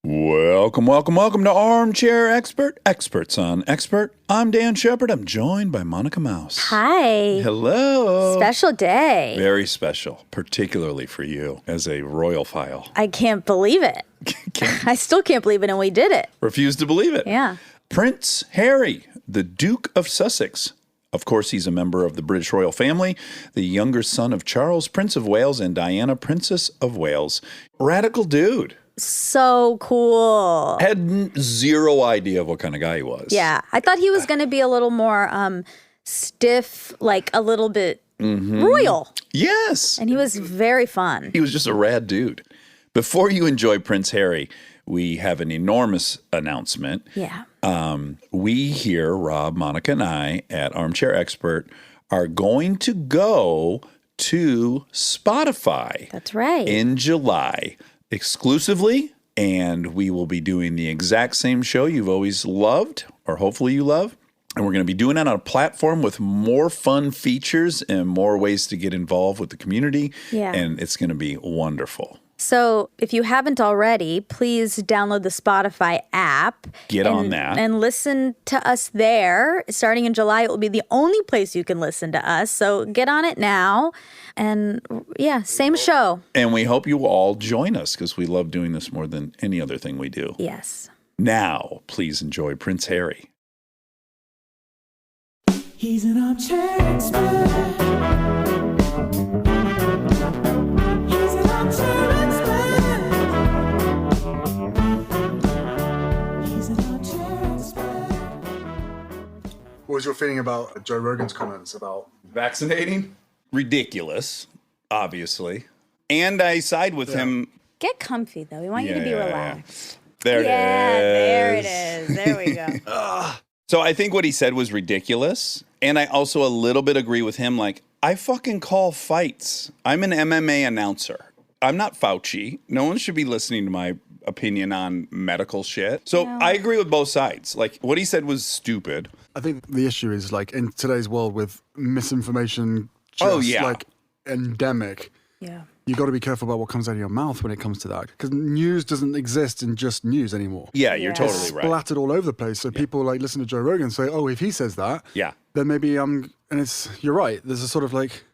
Welcome to Armchair Expert, Experts on Expert. I'm Dan Shepard. I'm joined by Monica Mouse. Hi. Hello. Special day. Very special, particularly for you as a royal file. I can't believe it. I still can't believe it, and we did it. Refuse to believe it. Yeah. Prince Harry, the Duke of Sussex. Of course, he's a member of the British royal family, the younger son of Charles, Prince of Wales, and Diana, Princess of Wales. Radical dude. So cool. Had zero idea of what kind of guy he was. Yeah. I thought he was going to be a little more stiff, like a little bit royal. Yes. And he was very fun. He was just a rad dude. Before you enjoy Prince Harry, we have an enormous announcement. Yeah. We here, Rob, Monica, and I at Armchair Expert are going to go to Spotify. That's right. In July. Exclusively, and we will be doing the exact same show you've always loved, or hopefully you love. And we're going to be doing that on a platform with more fun features and more ways to get involved with the community. Yeah. And it's going to be wonderful. So if you haven't already, please download the Spotify app. Get on that. And listen to us there. Starting in July, it will be the only place you can listen to us. So get on it now. And yeah, same show. And we hope you all join us because we love doing this more than any other thing we do. Yes. Now, please enjoy Prince Harry. He's an armchair expert. He's an armchair expert. He's an armchair expert. What was your feeling about Joe Rogan's comments about Vaccinating? Ridiculous, obviously. And I side with him. Get comfy, though. We want you to be relaxed. There it is. There it is. There we go. So I think what he said was ridiculous. And I also a little bit agree with him. Like, I fucking call fights. I'm an MMA announcer. I'm not Fauci. No one should be listening to my opinion on medical shit. So I agree with both sides. Like, what he said was stupid. I think the issue is, like, in today's world with misinformation just, like, endemic. Yeah. You got to be careful about what comes out of your mouth when it comes to that, because news doesn't exist in just news anymore. Yeah, you're totally It's right. splattered all over the place. So people like listen to Joe Rogan and say, "Oh, if he says that, then maybe I'm." And you're right. There's a sort of like,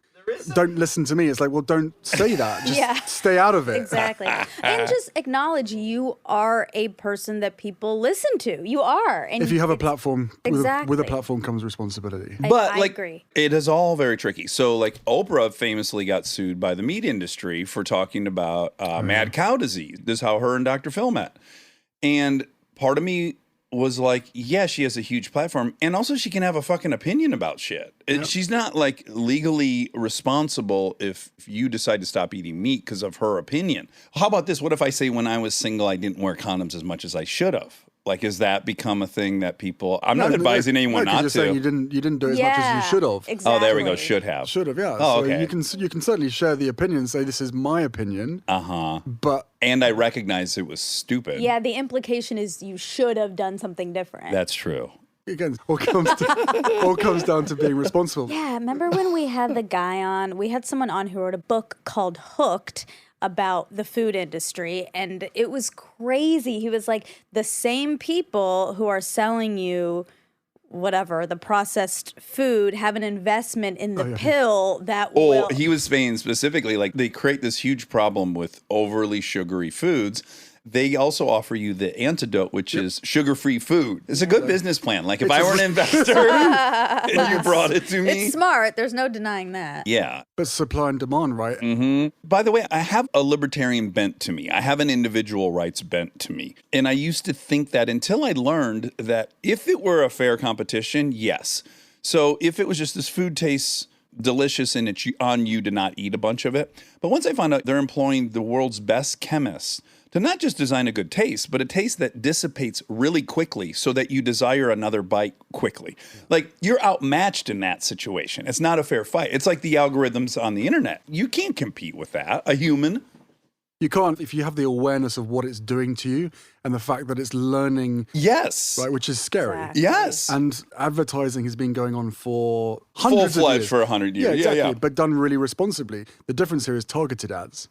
don't listen to me. It's like, well, don't say that. Just stay out of it. Exactly. And just acknowledge you are a person that people listen to. You are. And If you have a platform, Exactly. with a platform comes responsibility. But I like, agree. it is all very tricky. So like Oprah famously got sued by the meat industry for talking about mad cow disease. This is how her and Dr. Phil met. And part of me was like, yeah, she has a huge platform. And also she can have a fucking opinion about shit. She's not like legally responsible if you decide to stop eating meat because of her opinion. How about this? What if I say when I was single, I didn't wear condoms as much as I should have? Like, has that become a thing that people? I'm not advising anyone not you're to. Saying you didn't do as much as you should have. Exactly. Oh, there we go. Should have. Should have, yeah. Oh, so okay. you can certainly share the opinion and say this is my opinion. But and I recognize it was stupid. Yeah, the implication is you should have done something different. That's true. again, all comes down to being responsible. Yeah, remember when we had the guy on? We had someone on who wrote a book called Hooked about the food industry, and it was crazy. He was like, the same people who are selling you whatever, the processed food, have an investment in the pill that will... He was saying specifically, like, they create this huge problem with overly sugary foods. They also offer you the antidote, which is sugar-free food. It's a good business plan. Like, if I were an investor and you brought it to me... It's smart. There's no denying that. Yeah. But supply and demand, right? Mm-hmm. By the way, I have a libertarian bent to me. I have an individual rights bent to me. And I used to think that until I learned that if it were a fair competition, yes. So if it was just this food tastes delicious and it's on you to not eat a bunch of it. But once I found out they're employing the world's best chemists to not just design a good taste, but a taste that dissipates really quickly so that you desire another bite quickly. Like, you're outmatched in that situation. It's not a fair fight. It's like the algorithms on the internet. You can't compete with that, a human. You can't, if you have the awareness of what it's doing to you and the fact that it's learning. Yes. Right, which is scary. Exactly. Yes. And advertising has been going on for hundreds of years. Full-fledged for 100 years. Yeah, exactly. Yeah. But done really responsibly. The difference here is targeted ads.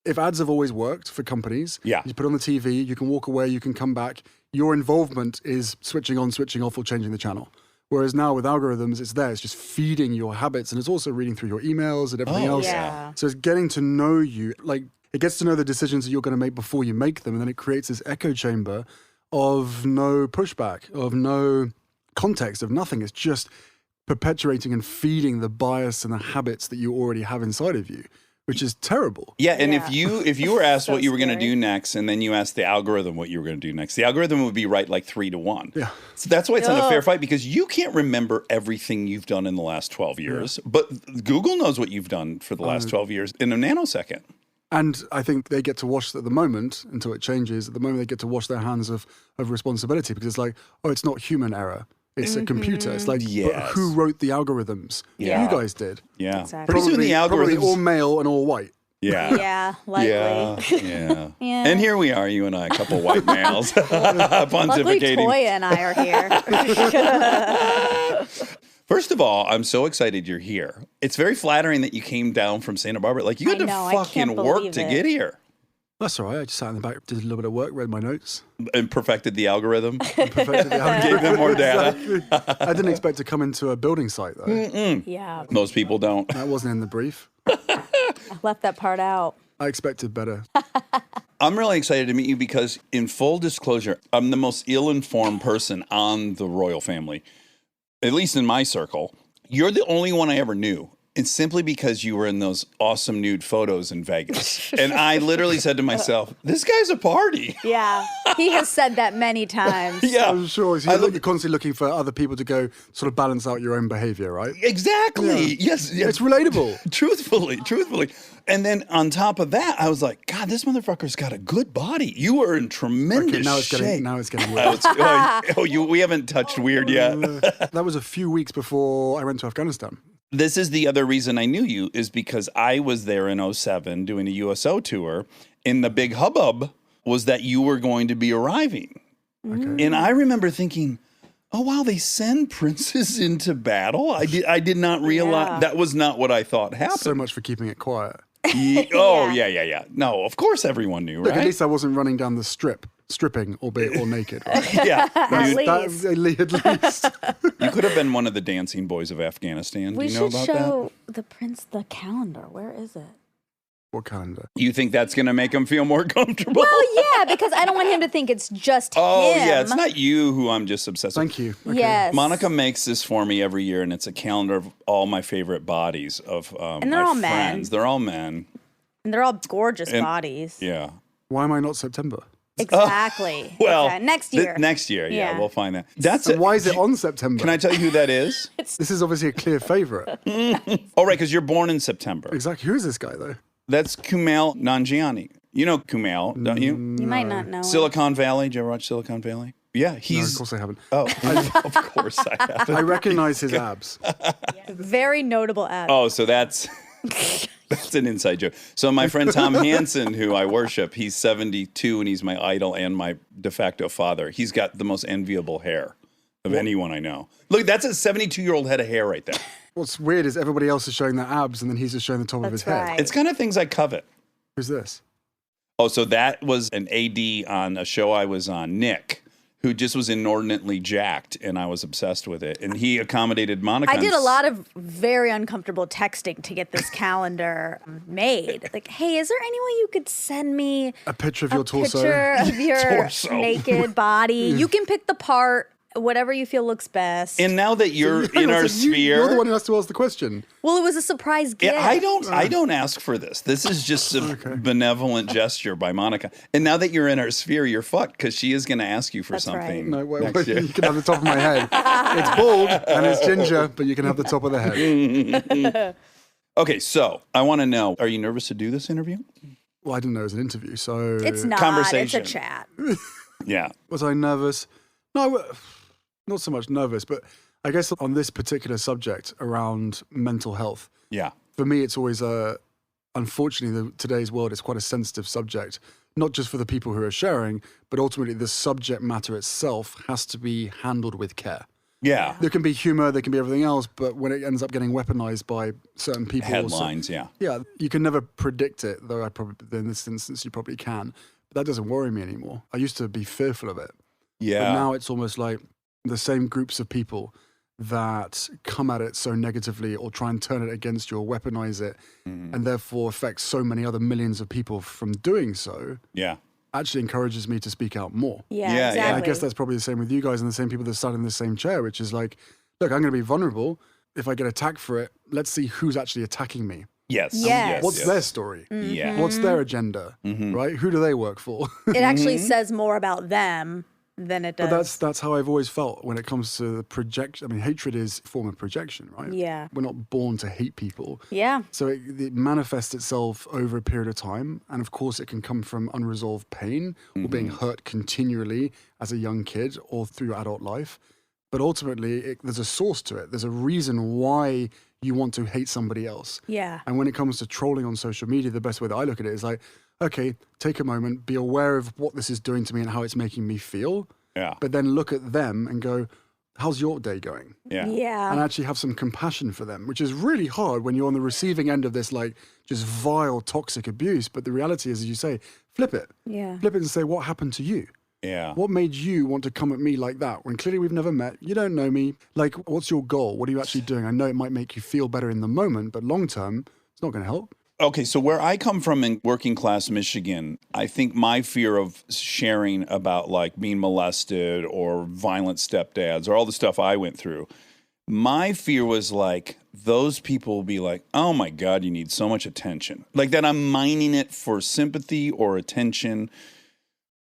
if ads have always worked for companies, Yeah. you put on the TV, you can walk away, you can come back. Your involvement is switching on, switching off, or changing the channel. Whereas now with algorithms, it's there. It's just feeding your habits, and it's also reading through your emails and everything else. Yeah. So it's getting to know you. Like, it gets to know the decisions that you're going to make before you make them, and then it creates this echo chamber of no pushback, of no context, of nothing. It's just perpetuating and feeding the bias and the habits that you already have inside of you, which is terrible. Yeah, and Yeah. if you were asked So what you were going to scary. do next, and then you asked the algorithm what you were going to do next, the algorithm would be right like 3-1. Yeah. So that's why it's not a Ugh. fair fight, because you can't remember everything you've done in the last 12 years, but Google knows what you've done for the last 12 years in a nanosecond. And I think they get to wash at the moment, until it changes, at the moment they get to wash their hands of responsibility, because it's like, oh, it's not human error. It's a computer. It's like, but Yes. who wrote the algorithms? Yeah. You guys did. Yeah. Exactly. Pretty soon the Probably algorithms. all male and all white. Yeah. Yeah, likely. Yeah. Yeah. And here we are, you and I, a couple white males, Luckily, pontificating. Toya and I are here. First of all, I'm so excited you're here. It's very flattering that you came down from Santa Barbara. Like, you had I know, I to fucking can't work believe to it. get here That's all right. I just sat in the back, did a little bit of work, read my notes. and perfected the algorithm. Perfected the Gave them more data. Exactly. I didn't expect to come into a building site, though. Yeah, Most people don't. That wasn't in the brief. I left that part out. I expected better. I'm really excited to meet you because, in full disclosure, I'm the most ill-informed person on the royal family, at least in my circle. You're the only one I ever knew. And simply because you were in those awesome nude photos in Vegas. And I literally said to myself, this guy's a party. Yeah, he has said that many times. Yeah. I'm sure you're constantly looking for other people to go sort of balance out your own behavior, right? Exactly. Yes. It's relatable. Truthfully. And then on top of that, I was like, God, this motherfucker's got a good body. You are in tremendous Okay, shape. now it's getting weird. We haven't touched weird yet. That was a few weeks before I went to Afghanistan. This is the other reason I knew you, is because I was there in 2007 doing a USO tour, and the big hubbub was that you were going to be arriving. Okay. And I remember thinking, oh, wow, they send princes into battle? I did not realize. Yeah. That was not what I thought happened. So much for keeping it quiet. Yeah. No, of course everyone knew, Look, right? at least I wasn't running down the stripping, albeit all naked. Right? Yeah. At You, least. At least. you could have been one of the dancing boys of Afghanistan. We Do you know should about that? show the prince the calendar. Where is it? What calendar? You think that's going to make him feel more comfortable? Well, yeah, because I don't want him to think it's just Oh, him. yeah. It's not you who I'm just obsessed with. Thank you. Okay. Yes. Monica makes this for me every year, and it's a calendar of all my favorite bodies of And they're my all men. friends. They're all men. And they're all gorgeous And- bodies. Yeah. Why am I not September? Exactly. Well, Okay, next year. Next year, yeah, Yeah. we'll find that. That's And it. why is it on September? Can I tell you who that is? This is obviously a clear favorite. Oh, right, because you're born in September. Exactly. Who is this guy, though? That's Kumail Nanjiani. You know Kumail, don't you? You might not know. him. Silicon Valley. Did you ever watch Silicon Valley? Yeah, No, of he's. course I haven't. Oh, of course I have. I recognize his abs. Very notable ad. Oh, so that's an inside joke. So my friend Tom Hansen, who I worship, he's 72 and he's my idol and my de facto father. He's got the most enviable hair of anyone I know. Look, that's a 72-year-old head of hair right there. What's weird is everybody else is showing their abs and then he's just showing the top of his That's head. right. It's kind of things I covet. Who's this? Oh, so that was an AD on a show I was on, Nick, who just was inordinately jacked, and I was obsessed with it. And he accommodated Monica. I did a lot of very uncomfortable texting to get this calendar made. Like, hey, is there any way you could send me A picture of your torso. picture of your Torso. naked body? You can pick the part, whatever you feel looks best. And now that you're in our sphere, You're the one who has to ask the question. Well, it was a surprise gift. I don't ask for this. This is just a benevolent gesture by Monica. And now that you're in our sphere, you're fucked because she is going to ask you for That's right. something. No, wait, next year. you can have the top of my head. It's bald and it's ginger, but you can have the top of the head. Okay, so I want to know: are you nervous to do this interview? Well, I didn't know it was an interview, so It's not. Conversation. It's a chat. Yeah. was I nervous? No, not so much nervous, but I guess on this particular subject around mental health, Yeah. for me, it's always unfortunately, today's world is quite a sensitive subject, not just for the people who are sharing, but ultimately the subject matter itself has to be handled with care. Yeah. There can be humor, there can be everything else, but when it ends up getting weaponized by certain people, Headlines, yeah. yeah, you can never predict it. Though I probably, in this instance, you probably can. But that doesn't worry me anymore. I used to be fearful of it, Yeah. but now it's almost like the same groups of people that come at it so negatively or try and turn it against you or weaponize it, and therefore affect so many other millions of people from doing so. Yeah. Actually encourages me to speak out more. Yeah, Yeah, exactly. yeah. And I guess that's probably the same with you guys and the same people that sat in the same chair, which is like, look, I'm going to be vulnerable. If I get attacked for it, let's see who's actually attacking me. Yes. Yes. What's their story? Yeah. What's their agenda? Right? Who do they work for? It actually says more about them than it does. But that's how I've always felt when it comes to the projection. I mean, hatred is a form of projection, right? Yeah. We're not born to hate people. Yeah. So it manifests itself over a period of time. And of course, it can come from unresolved pain or being hurt continually as a young kid or through adult life. But ultimately, there's a source to it. There's a reason why you want to hate somebody else. Yeah. And when it comes to trolling on social media, the best way that I look at it is like, okay, take a moment, be aware of what this is doing to me and how it's making me feel. Yeah. But then look at them and go, how's your day going? Yeah. Yeah. And actually have some compassion for them, which is really hard when you're on the receiving end of this, like, just vile, toxic abuse. But the reality is, as you say, flip it. Yeah. Flip it and say, what happened to you? Yeah. What made you want to come at me like that when clearly we've never met? You don't know me. Like, what's your goal? What are you actually doing? I know it might make you feel better in the moment, but long term, it's not going to help. Okay, so where I come from in working class Michigan, I think my fear of sharing about like being molested or violent stepdads or all the stuff I went through, my fear was like those people will be like, oh my God, you need so much attention. Like that I'm mining it for sympathy or attention,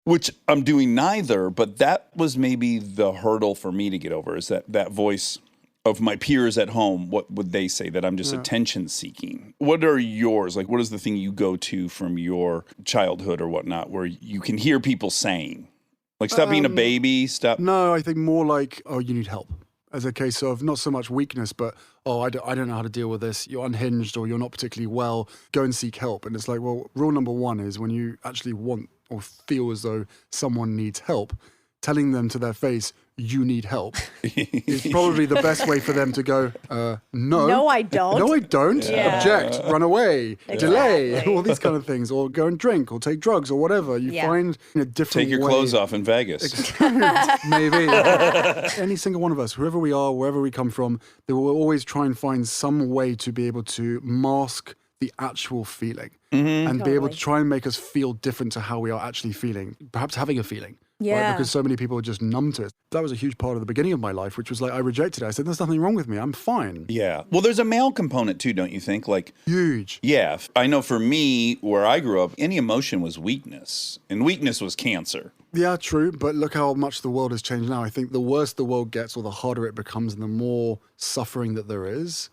which I'm doing neither, but that was maybe the hurdle for me to get over is that voice of my peers at home. What would they say? That I'm just attention seeking. What are yours? Like, what is the thing you go to from your childhood or whatnot where you can hear people saying, like, stop being a baby, stop. No, I think more like, oh, you need help. As a case of not so much weakness, but, oh, I don't know how to deal with this. You're unhinged or you're not particularly well. Go and seek help. And it's like, well, rule number one is when you actually want or feel as though someone needs help, telling them to their face, you need help, is probably the best way for them to go, no. No, I don't. No, I don't. Yeah. Object, run away, delay, Exactly. all these kind of things, or go and drink or take drugs or whatever. You Yeah. find a different Take your way. clothes off in Vegas. Maybe. Any single one of us, whoever we are, wherever we come from, they will always try and find some way to be able to mask the actual feeling and be able to Totally. try and make us feel different to how we are actually feeling, perhaps having a feeling. Right? Yeah. Because so many people are just numb to it. That was a huge part of the beginning of my life, which was like, I rejected it. I said, there's nothing wrong with me. I'm fine. Yeah. Well, there's a male component too, don't you think? Like, Huge. yeah, I know for me, where I grew up, any emotion was weakness, and weakness was cancer. Yeah, true. But look how much the world has changed now. I think the worse the world gets or the harder it becomes and the more suffering that there is,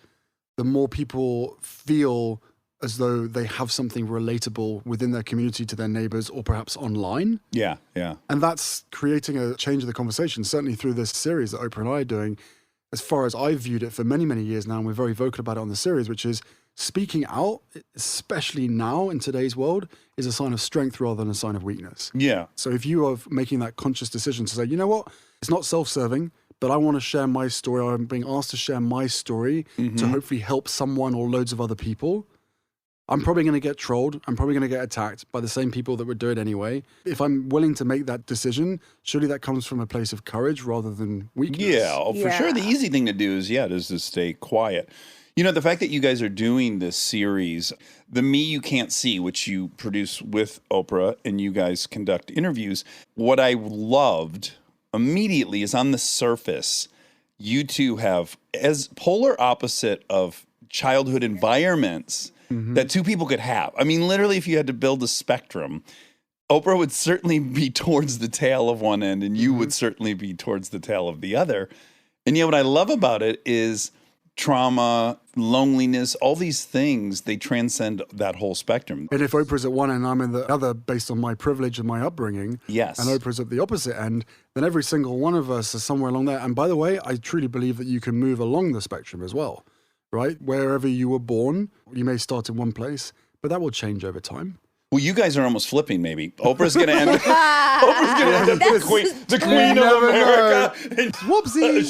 the more people feel as though they have something relatable within their community to their neighbors or perhaps online. Yeah, yeah. And that's creating a change of the conversation, certainly through this series that Oprah and I are doing, as far as I've viewed it for many, many years now, and we're very vocal about it on the series, which is speaking out, especially now in today's world, is a sign of strength rather than a sign of weakness. Yeah. So if you are making that conscious decision to say, you know what, it's not self-serving, but I want to share my story, or I'm being asked to share my story to hopefully help someone or loads of other people, I'm probably going to get trolled. I'm probably going to get attacked by the same people that would do it anyway. If I'm willing to make that decision, surely that comes from a place of courage rather than weakness. Yeah, oh, for sure. The Yeah. easy thing to do is, is to stay quiet. You know, the fact that you guys are doing this series, The Me You Can't See, which you produce with Oprah and you guys conduct interviews, what I loved immediately is on the surface, you two have as polar opposite of childhood environments that two people could have. I mean, literally, if you had to build a spectrum, Oprah would certainly be towards the tail of one end and you would certainly be towards the tail of the other. And yet what I love about it is trauma, loneliness, all these things, they transcend that whole spectrum. And if Oprah's at one end, I'm in the other based on my privilege and my upbringing, Yes. and Oprah's at the opposite end, then every single one of us is somewhere along there. And by the way, I truly believe that you can move along the spectrum as well, right? Wherever you were born, you may start in one place, but that will change over time. Well, you guys are almost flipping. Maybe Oprah's going to end. Oprah's going to end up the queen of never America. Whoopsie.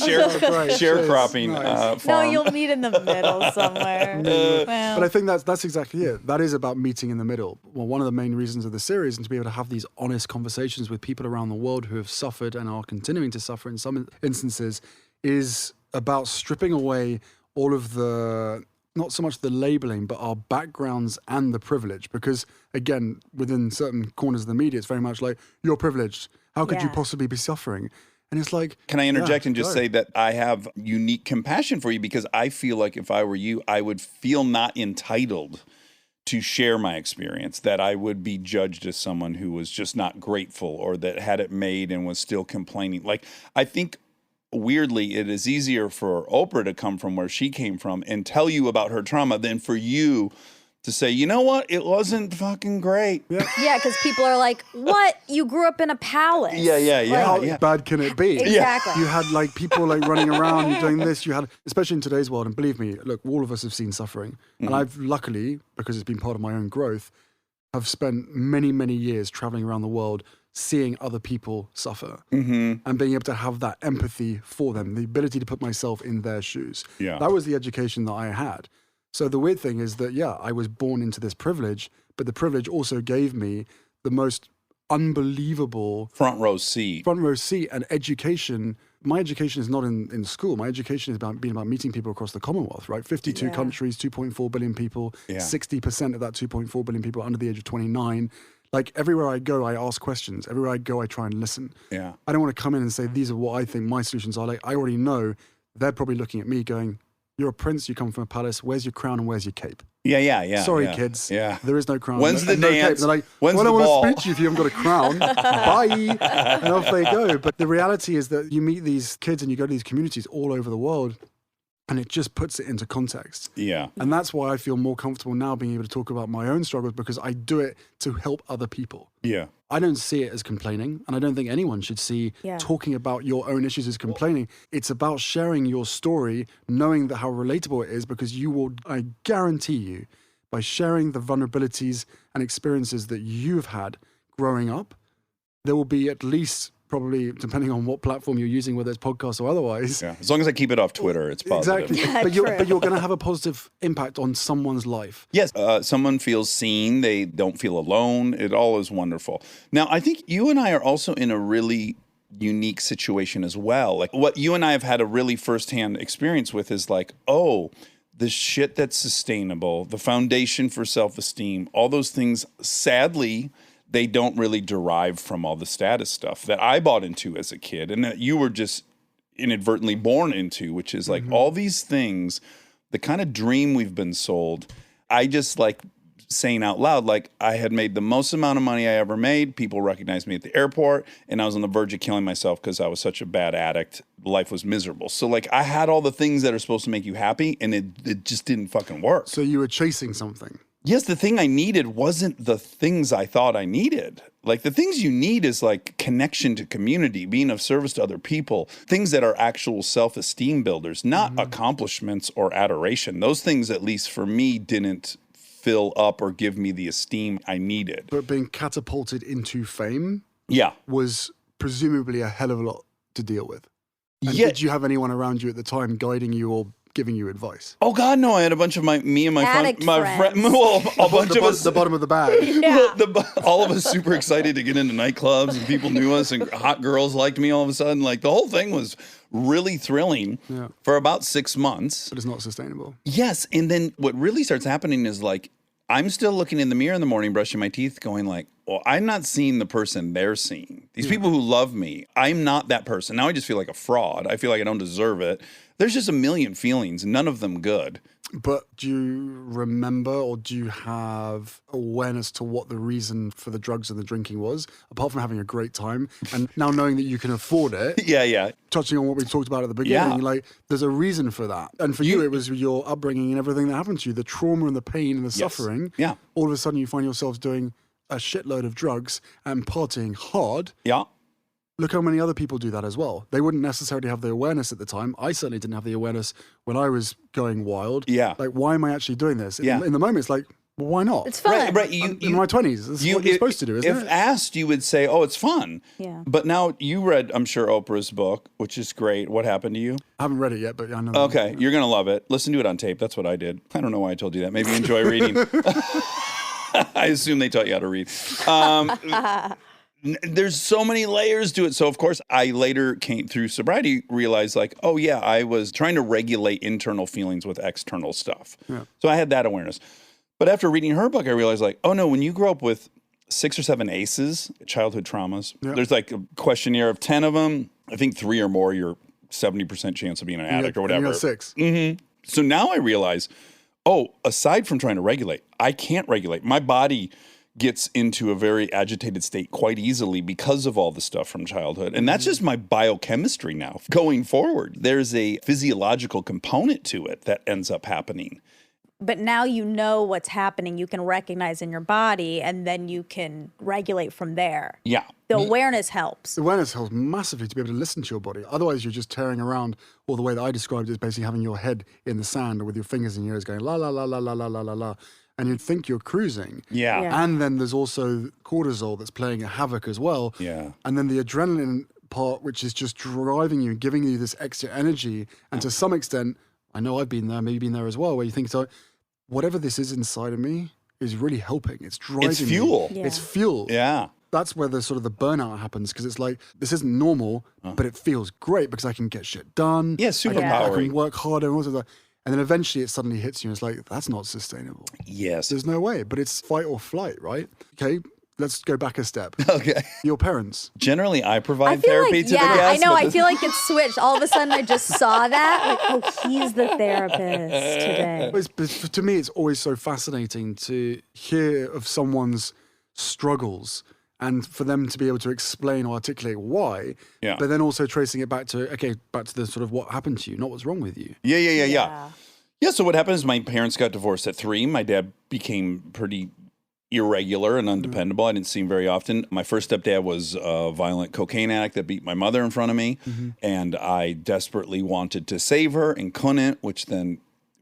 Sharecropping No, farm. you'll meet in the middle somewhere. Well, But I think that's exactly it. That is about meeting in the middle. Well, one of the main reasons of the series is to be able to have these honest conversations with people around the world who have suffered and are continuing to suffer in some instances is about stripping away all of the, not so much the labeling, but our backgrounds and the privilege. Because again, within certain corners of the media, it's very much like, you're privileged. How could you Yeah. possibly be suffering? And it's like, Can I interject and just go. say that I have unique compassion for you because I feel like if I were you, I would feel not entitled to share my experience, that I would be judged as someone who was just not grateful or that had it made and was still complaining. Like, I think weirdly, it is easier for Oprah to come from where she came from and tell you about her trauma than for you to say, you know what, it wasn't fucking great. yeah, because people are like, what? You grew up in a palace. How yeah. bad can it be? Exactly. You had like people like running around, you doing this. You had, especially in today's world, and believe me, look, all of us have seen suffering. And I've luckily, because it's been part of my own growth, have spent many, many years traveling around the world, seeing other people suffer and being able to have that empathy for them, the ability to put myself in their shoes. Yeah. That was the education that I had. So the weird thing is that, I was born into this privilege, but the privilege also gave me the most unbelievable Front row seat. and education. My education is not in school. My education is about meeting people across the Commonwealth, right? 52 countries, 2.4 billion people, 60% of that 2.4 billion people are under the age of 29. Like everywhere I go, I ask questions. Everywhere I go, I try and listen. Yeah. I don't want to come in and say, these are what I think my solutions are. Like, I already know they're probably looking at me going, you're a prince, you come from a palace, where's your crown and where's your cape? Yeah. Sorry, yeah, kids. Yeah. There is no crown. When's the and no cape. dance? They're like, When's well, I the don't ball? want to speak to you if you haven't got a crown. Bye. And off they go. But the reality is that you meet these kids and you go to these communities all over the world and it just puts it into context. Yeah. And that's why I feel more comfortable now being able to talk about my own struggles because I do it to help other people. Yeah. I don't see it as complaining, and I don't think anyone should see talking about your own issues as complaining. It's about sharing your story, knowing that how relatable it is, because you will, I guarantee you, by sharing the vulnerabilities and experiences that you've had growing up, there will be at least probably, depending on what platform you're using, whether it's podcasts or otherwise. Yeah. As long as I keep it off Twitter, it's positive. Exactly. Yeah, but true. you're going to have a positive impact on someone's life. Yes, someone feels seen. They don't feel alone. It all is wonderful. Now, I think you and I are also in a really unique situation as well. Like what you and I have had a really firsthand experience with is like, oh, the shit that's sustainable, the foundation for self-esteem, all those things, sadly, they don't really derive from all the status stuff that I bought into as a kid and that you were just inadvertently born into, which is like all these things, the kind of dream we've been sold. I just like saying out loud, like I had made the most amount of money I ever made. People recognized me at the airport and I was on the verge of killing myself because I was such a bad addict. Life was miserable. So like I had all the things that are supposed to make you happy and it just didn't fucking work. So you were chasing something. Yes, the thing I needed wasn't the things I thought I needed. Like the things you need is like connection to community, being of service to other people, things that are actual self-esteem builders, not accomplishments or adoration. Those things, at least for me, didn't fill up or give me the esteem I needed. But being catapulted into fame Yeah. was presumably a hell of a lot to deal with. And Yeah. did you have anyone around you at the time guiding you or giving you advice? Oh God, no! I had a bunch of me and my Addict friend, friends. well, a bunch of us, The bottom of the bag. Yeah. all of us super excited to get into nightclubs and people knew us and hot girls liked me all of a sudden. Like the whole thing was really thrilling for about 6 months. But it's not sustainable. Yes, and then what really starts happening is like I'm still looking in the mirror in the morning, brushing my teeth, going like, well, I'm not seeing the person they're seeing. These people who love me, I'm not that person. Now I just feel like a fraud. I feel like I don't deserve it. There's just a million feelings, none of them good. But do you remember or do you have awareness to what the reason for the drugs and the drinking was, apart from having a great time and now knowing that you can afford it? Yeah. Touching on what we talked about at the beginning, like there's a reason for that. And for you, it was your upbringing and everything that happened to you, the trauma and the pain and the suffering. Yeah. All of a sudden you find yourselves doing a shitload of drugs and partying hard. Yeah. Look how many other people do that as well. They wouldn't necessarily have the awareness at the time. I certainly didn't have the awareness when I was going wild. Yeah. Like, why am I actually doing this? Yeah. In the moment, it's like, Well, why not? It's fun. Right. I'm in my 20s. That's what you're supposed to do, isn't if it? asked, you would say, "Oh, it's fun." Yeah. But now you read, I'm sure, Oprah's book, which is great. What happened to you? I haven't read it yet, but I know. Okay, you're gonna love it. Listen to it on tape. That's what I did. I don't know why I told you that. Maybe you enjoy reading. I assume they taught you how to read. There's so many layers to it. So of course, I later came through sobriety, realized like, oh yeah, I was trying to regulate internal feelings with external stuff. Yeah. So I had that awareness. But after reading her book, I realized like, oh no, when you grow up with 6 or 7 ACEs, childhood traumas, there's like a questionnaire of 10 of them. I think 3 or more, you're 70% chance of being an addict or whatever. You got 6. So now I realize, oh, aside from trying to regulate, I can't regulate. My body gets into a very agitated state quite easily because of all the stuff from childhood. And that's just my biochemistry now. Going forward, there's a physiological component to it that ends up happening. But now you know what's happening. You can recognize in your body, and then you can regulate from there. Yeah. The awareness helps. Awareness helps massively to be able to listen to your body. Otherwise, you're just tearing around, or the way that I described it is basically having your head in the sand with your fingers in your ears going la, la, la, la, la, la, la, la, la. And you'd think you're cruising. Yeah. Yeah. And then there's also cortisol that's playing a havoc as well. Yeah. And then the adrenaline part, which is just driving you, giving you this extra energy. And to some extent, I know I've been there, maybe been there as well, where you think, so whatever this is inside of me is really helping. It's driving It's fuel. me. Yeah. It's fuel. Yeah. That's where the sort of the burnout happens, because it's like, this isn't normal, but it feels great because I can get shit done. Yeah, I superpowering. can work harder and all of that. And then eventually it suddenly hits you and it's like, that's not sustainable. Yes. There's no way, but it's fight or flight, right? Okay, let's go back a step. Okay. Your parents. Generally, I I provide feel therapy like, to yeah, the guests. I know. but I this- feel like it's switched. All of a sudden, I just saw that. Like, oh, he's the therapist today. But to me, it's always so fascinating to hear of someone's struggles and for them to be able to explain or articulate why, Yeah. but then also tracing it back to the sort of what happened to you, not what's wrong with you. Yeah. Yeah, so what happened is my parents got divorced at 3. My dad became pretty irregular and undependable. I didn't see him very often. My first stepdad was a violent cocaine addict that beat my mother in front of me. And I desperately wanted to save her and couldn't, which then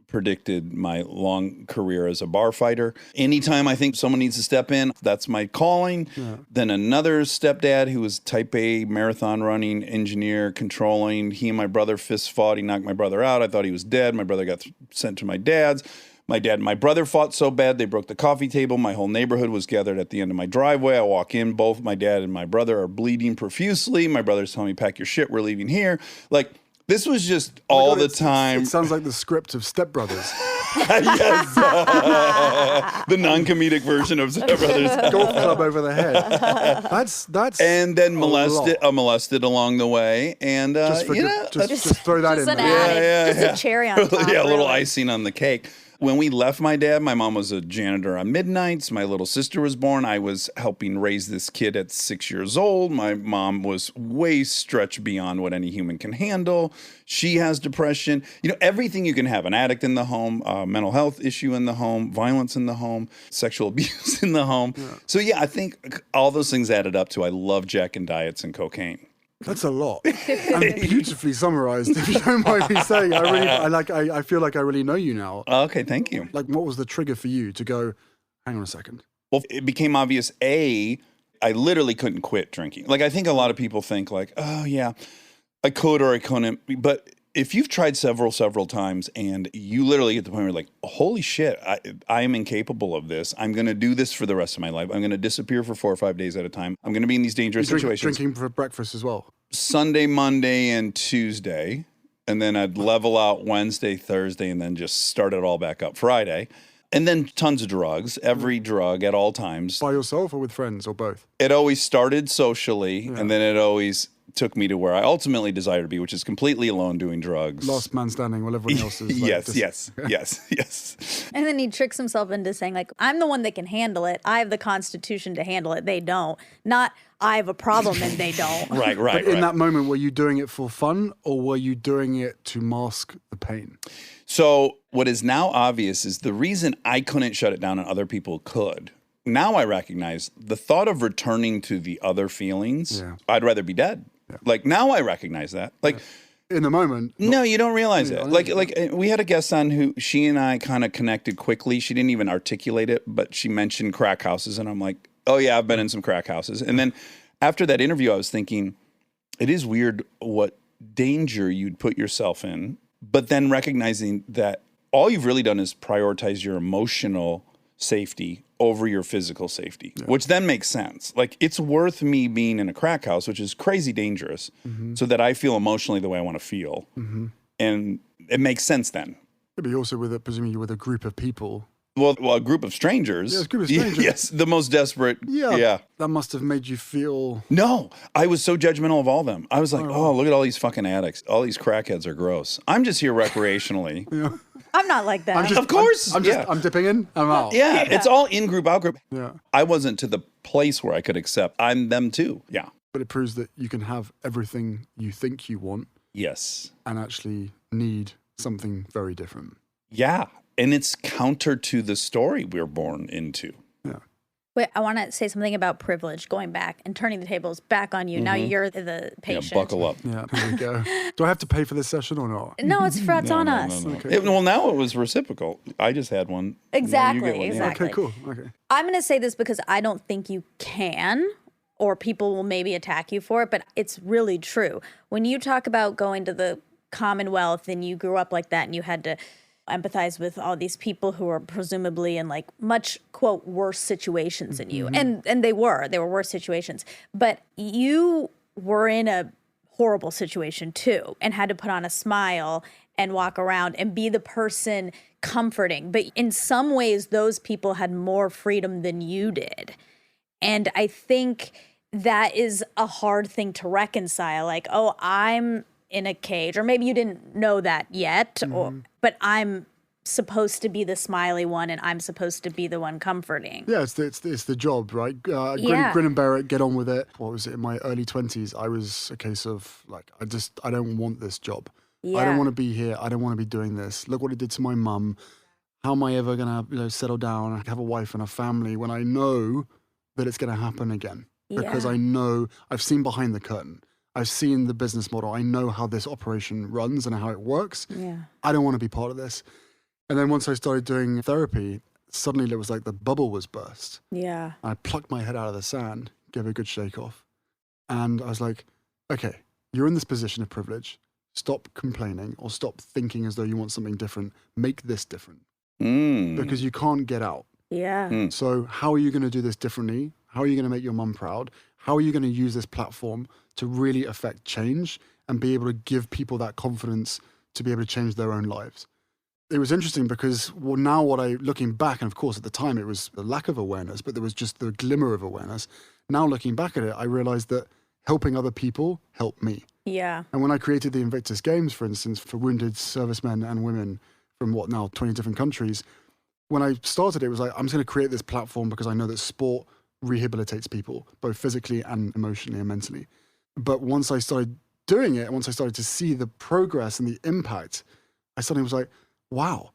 predicted my long career as a bar fighter. Anytime I think someone needs to step in, that's my calling. Then another stepdad who was type A marathon running engineer, controlling. He and my brother fist fought. He knocked my brother out. I thought he was dead. My brother got sent to my dad's. My dad and my brother fought so bad they broke the coffee table. My whole neighborhood was gathered at the end of my driveway. I walk in, both my dad and my brother are bleeding profusely. My brother's telling me, pack your shit, we're leaving here. Like, this was just all the time. It sounds like the script of Step Brothers. Yes. The non-comedic version of Step Brothers. Golf club over the head. That's And then lot. molested along the way. And, just throw that Just in an there. added, just a cherry on top. yeah, a little really. icing on the cake. When we left my dad, my mom was a janitor on midnights. My little sister was born. I was helping raise this kid at 6 years old. My mom was way stretched beyond what any human can handle. She has depression. You know, everything you can have. An addict in the home, mental health issue in the home, violence in the home, sexual abuse in the home. Yeah. So yeah, I think all those things added up to I love Jack and diets and cocaine. That's a lot, and beautifully summarized. If you don't mind me saying, I feel like I really know you now. Okay, thank you. Like, what was the trigger for you to go? Hang on a second. Well, it became obvious. I literally couldn't quit drinking. Like, I think a lot of people think like, oh yeah, I could or I couldn't. But if you've tried several times and you literally get to the point where you're like, holy shit, I am incapable of this. I'm going to do this for the rest of my life. I'm going to disappear for 4 or 5 days at a time. I'm going to be in these dangerous situations. Drinking for breakfast as well. Sunday, Monday, and Tuesday. And then I'd level out Wednesday, Thursday, and then just start it all back up Friday. And then tons of drugs, every drug at all times. By yourself or with friends or both? It always started socially, and then it always took me to where I ultimately desire to be, which is completely alone doing drugs. Last man standing while everyone else is like yes. And then he tricks himself into saying, like, I'm the one that can handle it. I have the constitution to handle it. They don't. Not, I have a problem and they don't. Right. But in that moment, were you doing it for fun or were you doing it to mask the pain? So what is now obvious is the reason I couldn't shut it down and other people could. Now I recognize the thought of returning to the other feelings. Yeah. I'd rather be dead. Yeah. Like now I recognize that. Like in the moment. No, you don't realize it. I Like we had a guest on who she and I kind of connected quickly. She didn't even articulate it, but she mentioned crack houses, and I'm like, oh yeah, I've been in some crack houses. And then after that interview, I was thinking, it is weird what danger you'd put yourself in, but then recognizing that all you've really done is prioritize your emotional safety over your physical safety, which then makes sense. Like, it's worth me being in a crack house, which is crazy dangerous, so that I feel emotionally the way I want to feel. And it makes sense then. But you also presumably with a group of people. Well, a group of strangers. Yeah, a group of strangers. Yes, the most desperate. Yeah. That must have made you feel. No, I was so judgmental of all of them. I was like, oh, look at all these fucking addicts. All these crackheads are gross. I'm just here recreationally. I'm not like that. Of course. I'm dipping in, I'm out. Yeah, it's all in group, out group. Yeah. I wasn't to the place where I could accept I'm them too. Yeah. But it proves that you can have everything you think you want Yes. and actually need something very different. Yeah. And it's counter to the story we're born into. Yeah. Wait, I want to say something about privilege, going back and turning the tables back on you. Now you're the patient. Yeah, buckle up. Yeah, here we go. Do I have to pay for this session or not? No, it's on us. No. Well, now it was reciprocal. I just had one. Exactly, Now you get one. Yeah. exactly. Okay, cool. Okay. I'm going to say this because I don't think you can, or people will maybe attack you for it, but it's really true. When you talk about going to the Commonwealth and you grew up like that and you had to empathize with all these people who are presumably in like much, quote, worse situations than you. And they were worse situations. But you were in a horrible situation too and had to put on a smile and walk around and be the person comforting. But in some ways, those people had more freedom than you did. And I think that is a hard thing to reconcile. Like, oh, I'm in a cage, or maybe you didn't know that yet, but I'm supposed to be the smiley one and I'm supposed to be the one comforting. Yeah, it's the job, right? Grin and bear it, get on with it. What was it? In my early 20s, I was a case of like, I don't want this job. I don't want to be here. I don't want to be doing this. Look what it did to my mum. How am I ever going to settle down and have a wife and a family when I know that it's going to happen again? Because I know I've seen behind the curtain. I've seen the business model. I know how this operation runs and how it works. Yeah. I don't want to be part of this. And then once I started doing therapy, suddenly it was like the bubble was burst. Yeah. I plucked my head out of the sand, gave it a good shake off. And I was like, okay, you're in this position of privilege. Stop complaining or stop thinking as though you want something different. Make this different. Because you can't get out. Yeah. So how are you going to do this differently? How are you going to make your mum proud? How are you going to use this platform to really affect change and be able to give people that confidence to be able to change their own lives? It was interesting because now looking back, and of course at the time it was the lack of awareness, but there was just the glimmer of awareness. Now looking back at it, I realized that helping other people helped me. Yeah. And when I created the Invictus Games, for instance, for wounded servicemen and women from 20 different countries, when I started it was like, I'm just going to create this platform because I know that sport rehabilitates people, both physically and emotionally and mentally. But once I started doing it, once I started to see the progress and the impact, I suddenly was like, wow,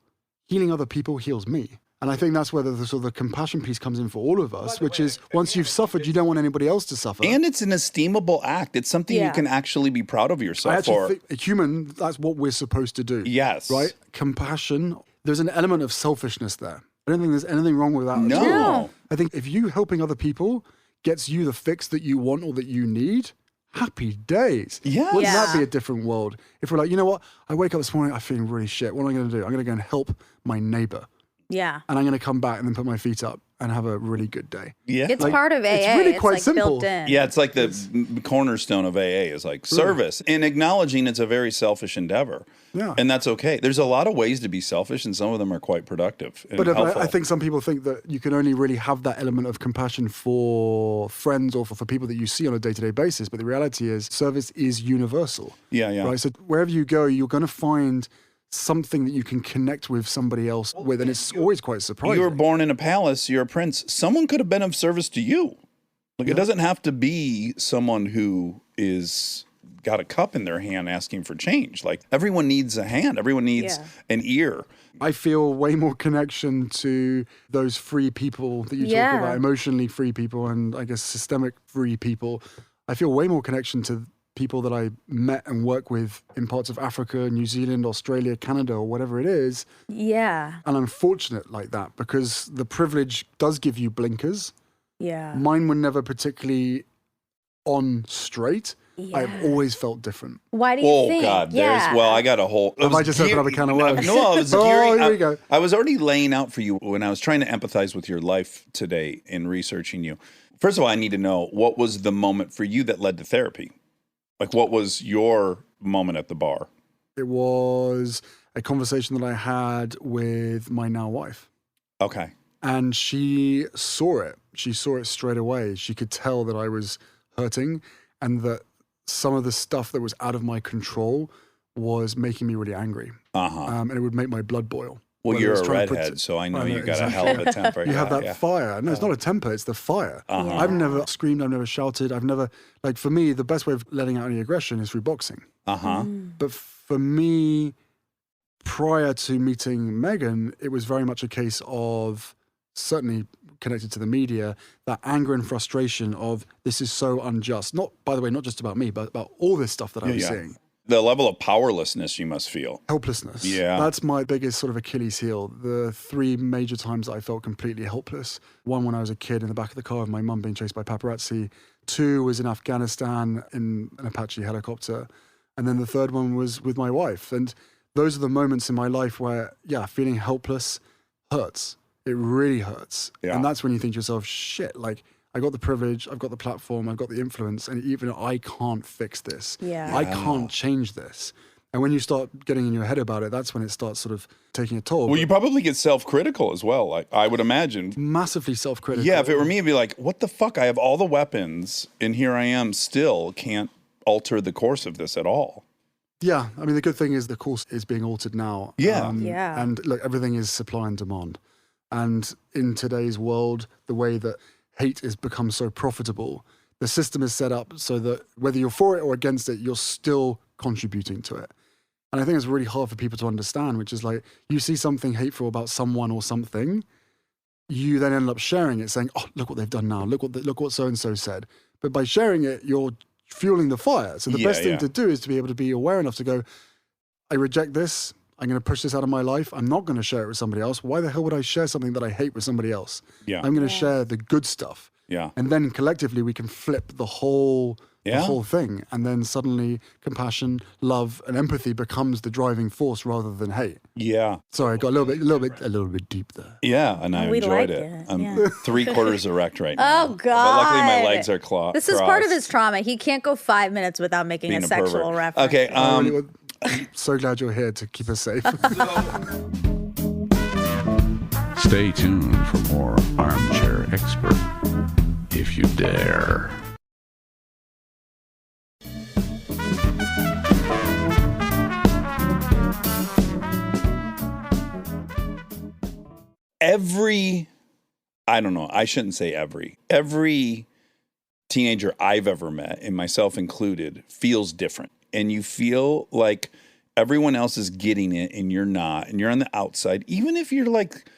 healing other people heals me. And I think that's where the sort of the compassion piece comes in for all of us, which is once you've suffered, you don't want anybody else to suffer. And it's an esteemable act. It's something you can actually be proud of yourself I actually for. think a human, that's what we're supposed to do. Yes. Right? Compassion. There's an element of selfishness there. I don't think there's anything wrong with that. No. At all. I think if you helping other people gets you the fix that you want or that you need, happy days. Yeah. Wouldn't that be a different world? If we're like, you know what? I wake up this morning, I'm feeling really shit. What am I going to do? I'm going to go and help my neighbor. Yeah. And I'm going to come back and then put my feet up and have a really good day. Yeah. It's part of AA. It's really quite like simple. built in. Yeah, it's like the cornerstone of AA is like service and acknowledging it's a very selfish endeavor. Yeah. And that's okay. There's a lot of ways to be selfish, and some of them are quite productive and But helpful. I think some people think that you can only really have that element of compassion for friends or for people that you see on a day-to-day basis. But the reality is service is universal. Yeah. Right? So wherever you go, you're going to find something that you can connect with somebody else with. And it's always quite surprising. You were born in a palace, you're a prince. Someone could have been of service to you. Like, it doesn't have to be someone who is got a cup in their hand asking for change. Like, everyone needs a hand. Everyone needs an ear. I feel way more connection to those free people that you talk about, emotionally free people and I guess systemic free people. I feel way more connection to people that I met and work with in parts of Africa, New Zealand, Australia, Canada, or whatever it is. Yeah. And I'm fortunate like that because the privilege does give you blinkers. Yeah. Mine were never particularly on straight. Yeah. I've always felt different. Why do you Oh think? God, Yeah. I got a whole. Have I just opened up a can of worms? No, I was Oh, gearing. here we go. I was already laying out for you when I was trying to empathize with your life today in researching you. First of all, I need to know what was the moment for you that led to therapy. Like, what was your moment at the bar? It was a conversation that I had with my now wife. Okay. And she saw it. She saw it straight away. She could tell that I was hurting and that some of the stuff that was out of my control was making me really angry. And it would make my blood boil. Well, Whether you're it's a trying to redhead, so I know I know, you got exactly. a hell of a temper. You have that yeah. fire. No, it's not a temper, it's the fire. I've never screamed, I've never shouted, I've never, like for me, the best way of letting out any aggression is through boxing. But for me, prior to meeting Megan, it was very much a case of, certainly connected to the media, that anger and frustration of this is so unjust. Not, by the way, not just about me, but about all this stuff that I was seeing. The level of powerlessness you must feel. Helplessness. Yeah. That's my biggest sort of Achilles heel. The 3 major times that I felt completely helpless. 1, when I was a kid in the back of the car with my mum being chased by paparazzi. 2 was in Afghanistan in an Apache helicopter. And then the 3rd one was with my wife. And those are the moments in my life where, feeling helpless hurts. It really hurts. Yeah. And that's when you think to yourself, shit, like, I got the privilege, I've got the platform, I've got the influence, and even I can't fix this. Yeah. I can't change this. And when you start getting in your head about it, that's when it starts sort of taking a toll. Well, you probably get self-critical as well, like I would imagine. Massively self-critical. Yeah, if it were me, I'd be like, what the fuck? I have all the weapons, and here I am still can't alter the course of this at all. Yeah, I mean, the good thing is the course is being altered now. Yeah. Yeah. And look, everything is supply and demand. And in today's world, the way that hate has become so profitable, the system is set up so that whether you're for it or against it, you're still contributing to it. And I think it's really hard for people to understand, which is like, you see something hateful about someone or something, you then end up sharing it, saying, oh, look what they've done now. Look what so-and-so said. But by sharing it, you're fueling the fire. So the best thing to do is to be able to be aware enough to go, I reject this. I'm going to push this out of my life. I'm not going to share it with somebody else. Why the hell would I share something that I hate with somebody else? Yeah. I'm going to share the good stuff. Yeah. And then collectively we can flip the whole thing. And then suddenly compassion, love, and empathy becomes the driving force rather than hate. Yeah. Sorry, I got a little bit deep there. Yeah, and I We enjoyed like it. it, I'm yeah. 3/4 erect right now. Oh, But luckily my God. legs are crossed. This is part of his trauma. He can't go 5 minutes without making Being a a sexual pervert. reference. Okay, I'm so glad you're here to keep us safe. Stay tuned for more Armchair Expert, if you dare. every teenager I've ever met, and myself included, feels different. And you feel like everyone else is getting it and you're not, and you're on the outside, even if you're like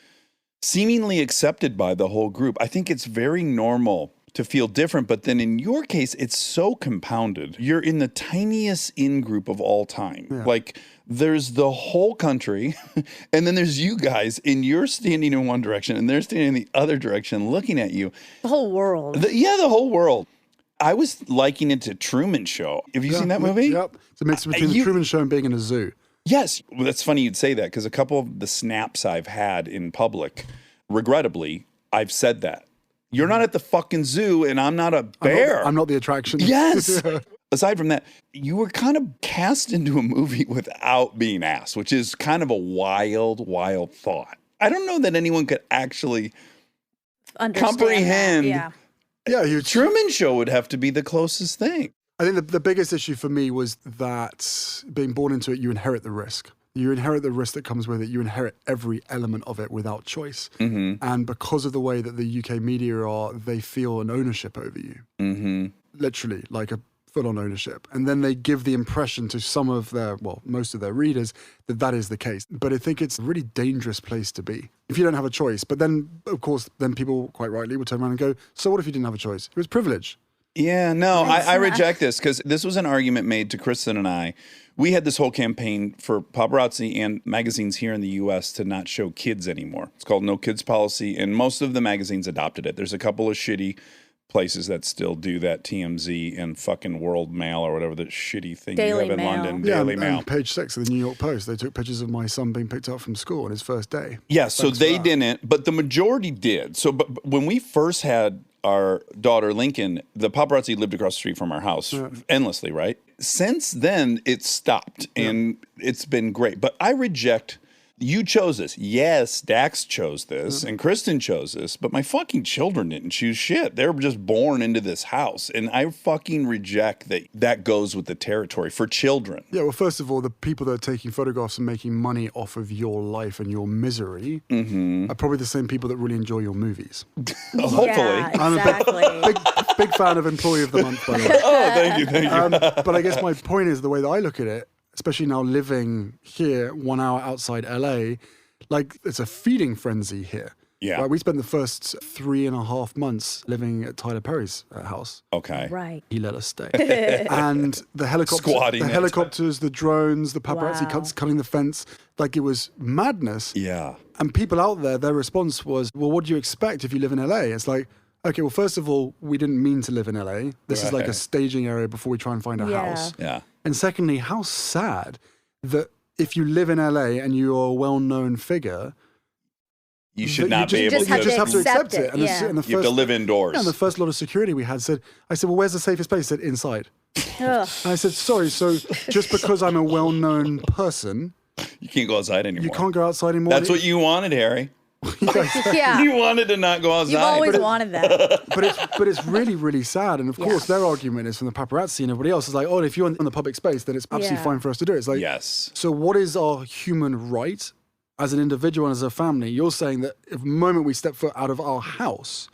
seemingly accepted by the whole group. I think it's very normal to feel different, but then in your case, it's so compounded. You're in the tiniest in-group of all time. Yeah. Like, there's the whole country, and then there's you guys, and you're standing in one direction, and they're standing in the other direction looking at you. The whole world. The whole world. I was liking it to Truman Show. Have you seen that movie? Yep. It's a mix between the Truman Show and being in a zoo. Yes. Well, that's funny you'd say that, because a couple of the snaps I've had in public, regrettably, I've said that. You're not at the fucking zoo, and I'm not a bear. I'm not the attraction. Yes. Aside from that, you were kind of cast into a movie without being asked, which is kind of a wild, wild thought. I don't know that anyone could actually Understand comprehend. that. Yeah, Truman Show would have to be the closest thing. I think the biggest issue for me was that being born into it, you inherit the risk. You inherit the risk that comes with it. You inherit every element of it without choice. Mm-hmm. And because of the way that the UK media are, they feel an ownership over you. Mm-hmm. Literally, like a full-on ownership. And then they give the impression to some of their, well, most of their readers that that is the case. But I think it's a really dangerous place to be if you don't have a choice. But then, of course, then people quite rightly will turn around and go, so what if you didn't have a choice? It was privilege. Yeah, no, I reject this because this was an argument made to Kristen and I. We had this whole campaign for paparazzi and magazines here in the U.S. to not show kids anymore. It's called No Kids Policy, and most of the magazines adopted it. There's a couple of shitty places that still do that, TMZ and fucking World Mail or whatever the shitty thing Daily you have in Mail. London, Yeah, Daily and Mail. page 6 of the New York Post, they took pictures of my son being picked up from school on his first day. Yeah, so they didn't, but the majority did. So but when we first had our daughter Lincoln, the paparazzi lived across the street from our house endlessly, right? Since then, it stopped, and it's been great. But I reject... You chose this. Yes, Dax chose this, and Kristen chose this, but my fucking children didn't choose shit. They were just born into this house, and I fucking reject that that goes with the territory for children. Yeah, well, first of all, the people that are taking photographs and making money off of your life and your misery are probably the same people that really enjoy your movies. Hopefully. Yeah, I'm exactly. Big fan of Employee of the Month, by the way. Oh, thank you. But I guess my point is the way that I look at it, especially now living here 1 hour outside LA, like it's a feeding frenzy here. Yeah. Right, we spent the first 3.5 months living at Tyler Perry's house. Okay. Right. He let us stay. And the Squatting helicopters, the drones, the paparazzi Wow. cutting the fence, like it was madness. Yeah. And people out there, their response was, well, what do you expect if you live in LA? It's like, okay, well, first of all, we didn't mean to live in LA. This is like a Right. staging area before we try and find a Yeah. house. Yeah. And secondly, how sad that if you live in LA and you are a well-known figure, You should that not be able just to. have to accept accept it. it, And yeah. and the You have to live indoors. Yeah, and the first lot of security we had said, I said, well, where's the safest place? He said, inside. Ugh. And I said, sorry, so just because I'm a well-known person, You can't go outside anymore. you can't go outside anymore? That's what you wanted, Harry. Yeah. You wanted to not go outside. You've always wanted that. But it's really, really sad. And of course, their argument is from the paparazzi and everybody else is like, oh, if you're in the public space, then it's absolutely Yeah. fine for us to do it. It's like, Yes. so what is our human right as an individual and as a family? You're saying that if the moment we step foot out of our house,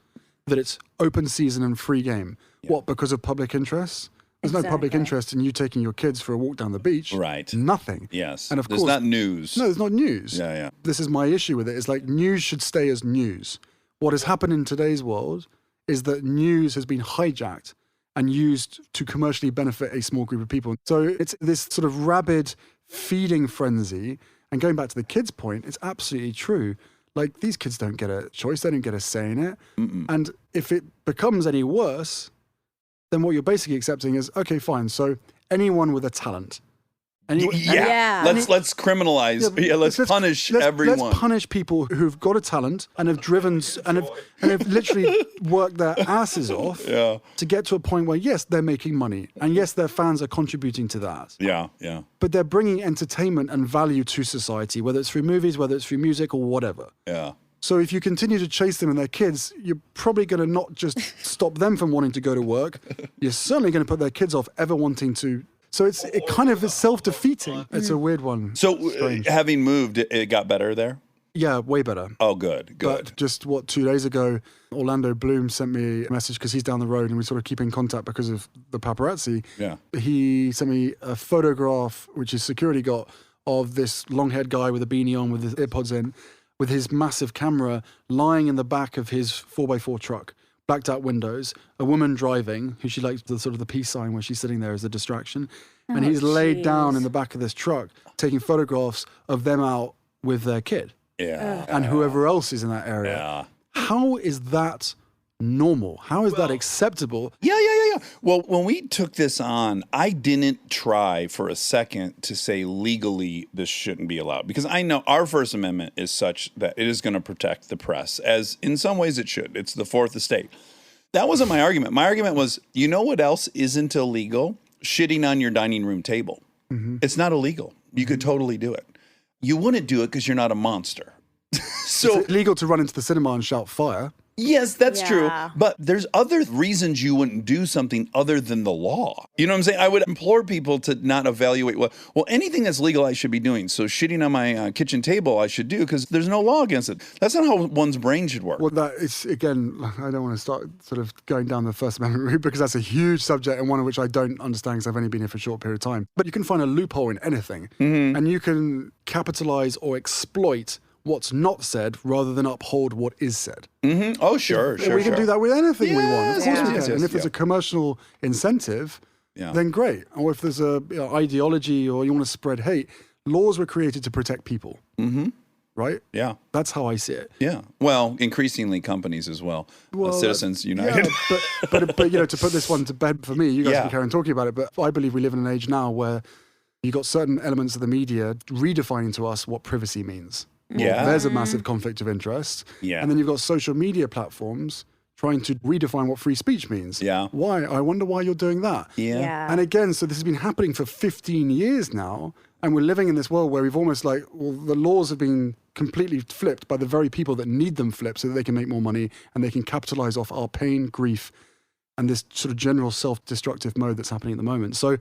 that it's open season and free game. What, because of public interest? There's no public Exactly. interest in you taking your kids for a walk down the beach. Right. Nothing. Yes. And of There's course, not news. no, there's not news. Yeah, yeah. This is my issue with it. It's like news should stay as news. What has happened in today's world is that news has been hijacked and used to commercially benefit a small group of people. So it's this sort of rabid feeding frenzy. And going back to the kids' point, it's absolutely true. Like, these kids don't get a choice. They don't get a say in it. And if it becomes any worse, then what you're basically accepting is, okay, fine. So anyone with a talent. Yeah. Let's criminalize. Yeah, let's punish everyone. Let's punish people who've got a talent and have driven and have literally worked their asses off to get to a point where, yes, they're making money. And yes, their fans are contributing to that. Yeah, yeah. But they're bringing entertainment and value to society, whether it's through movies, whether it's through music or whatever. Yeah. So if you continue to chase them and their kids, you're probably going to not just stop them from wanting to go to work. You're certainly going to put their kids off ever wanting to. So it kind of is self-defeating. It's a weird one. So Strange. having moved, it got better there? Yeah, way better. Oh, good, good. But just 2 days ago, Orlando Bloom sent me a message because he's down the road and we sort of keep in contact because of the paparazzi. Yeah. He sent me a photograph, which his security got, of this long-haired guy with a beanie on with his earpods in, with his massive camera lying in the back of his 4x4 truck, blacked out windows, a woman driving, who she likes the sort of the peace sign where she's sitting there as a distraction. And he's laid down in the back of this truck, taking photographs of them out with their kid. Yeah. And whoever else is in that area. Yeah. How is that normal? How is that acceptable? Yeah. Well, when we took this on, I didn't try for a second to say legally this shouldn't be allowed because I know our First Amendment is such that it is going to protect the press, as in some ways it should. It's the fourth estate. That wasn't my argument. My argument was, you know what else isn't illegal? Shitting on your dining room table. It's not illegal. You could totally do it. You wouldn't do it because you're not a monster. So It's illegal to run into the cinema and shout fire. yes, that's true. Yeah. But there's other reasons you wouldn't do something other than the law. You know what I'm saying? I would implore people to not evaluate well, anything that's legal I should be doing. So shitting on my kitchen table I should do because there's no law against it. That's not how one's brain should work. Well, that is, again, I don't want to start sort of going down the First Amendment route because that's a huge subject and one of which I don't understand because I've only been here for a short period of time. But you can find a loophole in anything and you can capitalize or exploit what's not said rather than uphold what is said. Oh, sure. We can do that with anything we want. Of course we yes, can. And if there's a commercial incentive, then great. Or if there's a ideology or you want to spread hate, laws were created to protect people. Right? Yeah. That's how I see it. Yeah. Well, increasingly companies as well. Citizens United. Yeah, but to put this one to bed for me, you guys can carry on talking about it, but I believe we live in an age now where you got certain elements of the media redefining to us what privacy means. Yeah. There's a massive conflict of interest. Yeah. And then you've got social media platforms trying to redefine what free speech means. Yeah. Why? I wonder why you're doing that. Yeah. And again, so this has been happening for 15 years now. And we're living in this world where we've almost the laws have been completely flipped by the very people that need them flipped so that they can make more money and they can capitalize off our pain, grief, and this sort of general self-destructive mode that's happening at the moment. So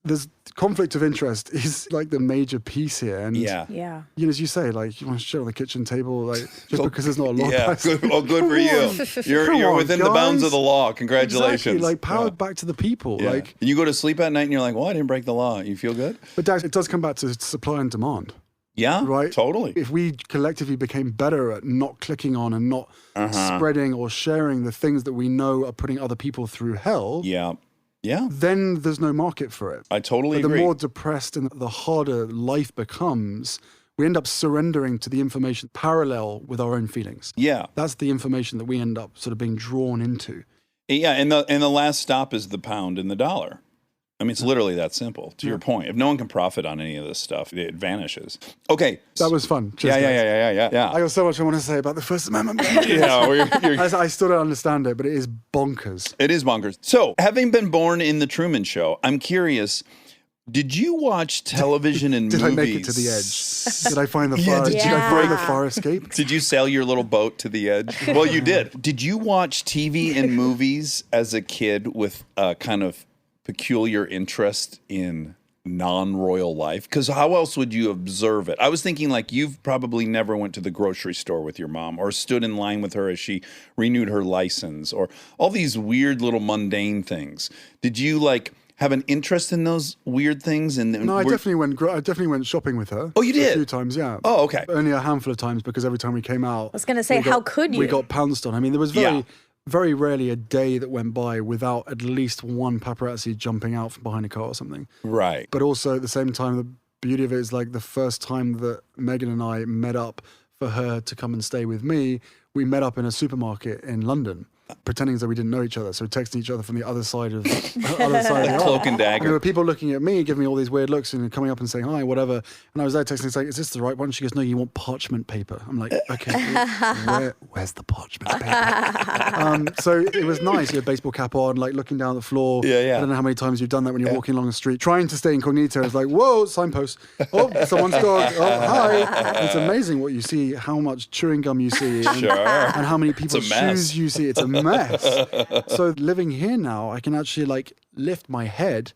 there's conflict of interest is like the major piece here. And as you say, like you want to shit on the kitchen table, like just because there's not a law. Good for you. You're within the bounds of the law. Congratulations. Exactly, like powered back to the people. Yeah. Like and you go to sleep at night and you're like, well, I didn't break the law. You feel good? But Dax, it does come back to supply and demand. Yeah, right. Totally. If we collectively became better at not clicking on and not spreading or sharing the things that we know are putting other people through hell, then there's no market for it. I totally But agree. the more depressed and the harder life becomes, we end up surrendering to the information parallel with our own feelings. Yeah. That's the information that we end up sort of being drawn into. Yeah, and the last stop is the pound and the dollar. I mean, it's literally that simple, to your point. If no one can profit on any of this stuff, it vanishes. Okay. That was fun. Cheers, Yeah. I got so much I want to say about the First Amendment. I still don't understand it, but it is bonkers. It is bonkers. So, having been born in the Truman Show, I'm curious, did you watch television and Did movies? I make it to the edge? Did I find the fire? Did I find the fire escape? Did you sail your little boat to the edge? Well, you did. Did you watch TV and movies as a kid with a kind of peculiar interest in non-royal life? Because how else would you observe it? I was thinking like you've probably never went to the grocery store with your mom or stood in line with her as she renewed her license or all these weird little mundane things. Did you like have an interest in those weird things? And no, I definitely went shopping with her. Oh, you did? A few times, yeah. Oh, okay. Only a handful of times because every time we came out, I was going to say, how could you? We got pounced on. I mean, there was very rarely a day that went by without at least one paparazzi jumping out from behind a car or something. Right. But also at the same time, the beauty of it is like the first time that Megan and I met up for her to come and stay with me, we met up in a supermarket in London, pretending as though we didn't know each other. So texting each other from the other side of the cloak and dagger. And there were people looking at me, giving me all these weird looks and coming up and saying hi, whatever. And I was there texting saying, is this the right one? She goes, no, you want parchment paper. I'm like, okay, where's the parchment paper? So it was nice. You had a baseball cap on, like looking down the floor. Yeah. I don't know how many times you've done that when you're walking along the street, trying to stay incognito. It's like, whoa, signpost. Oh, someone's dog. Oh, hi. It's amazing what you see, how much chewing gum you see, and how many people's shoes you see. It's a mess. So living here now, I can actually like lift my head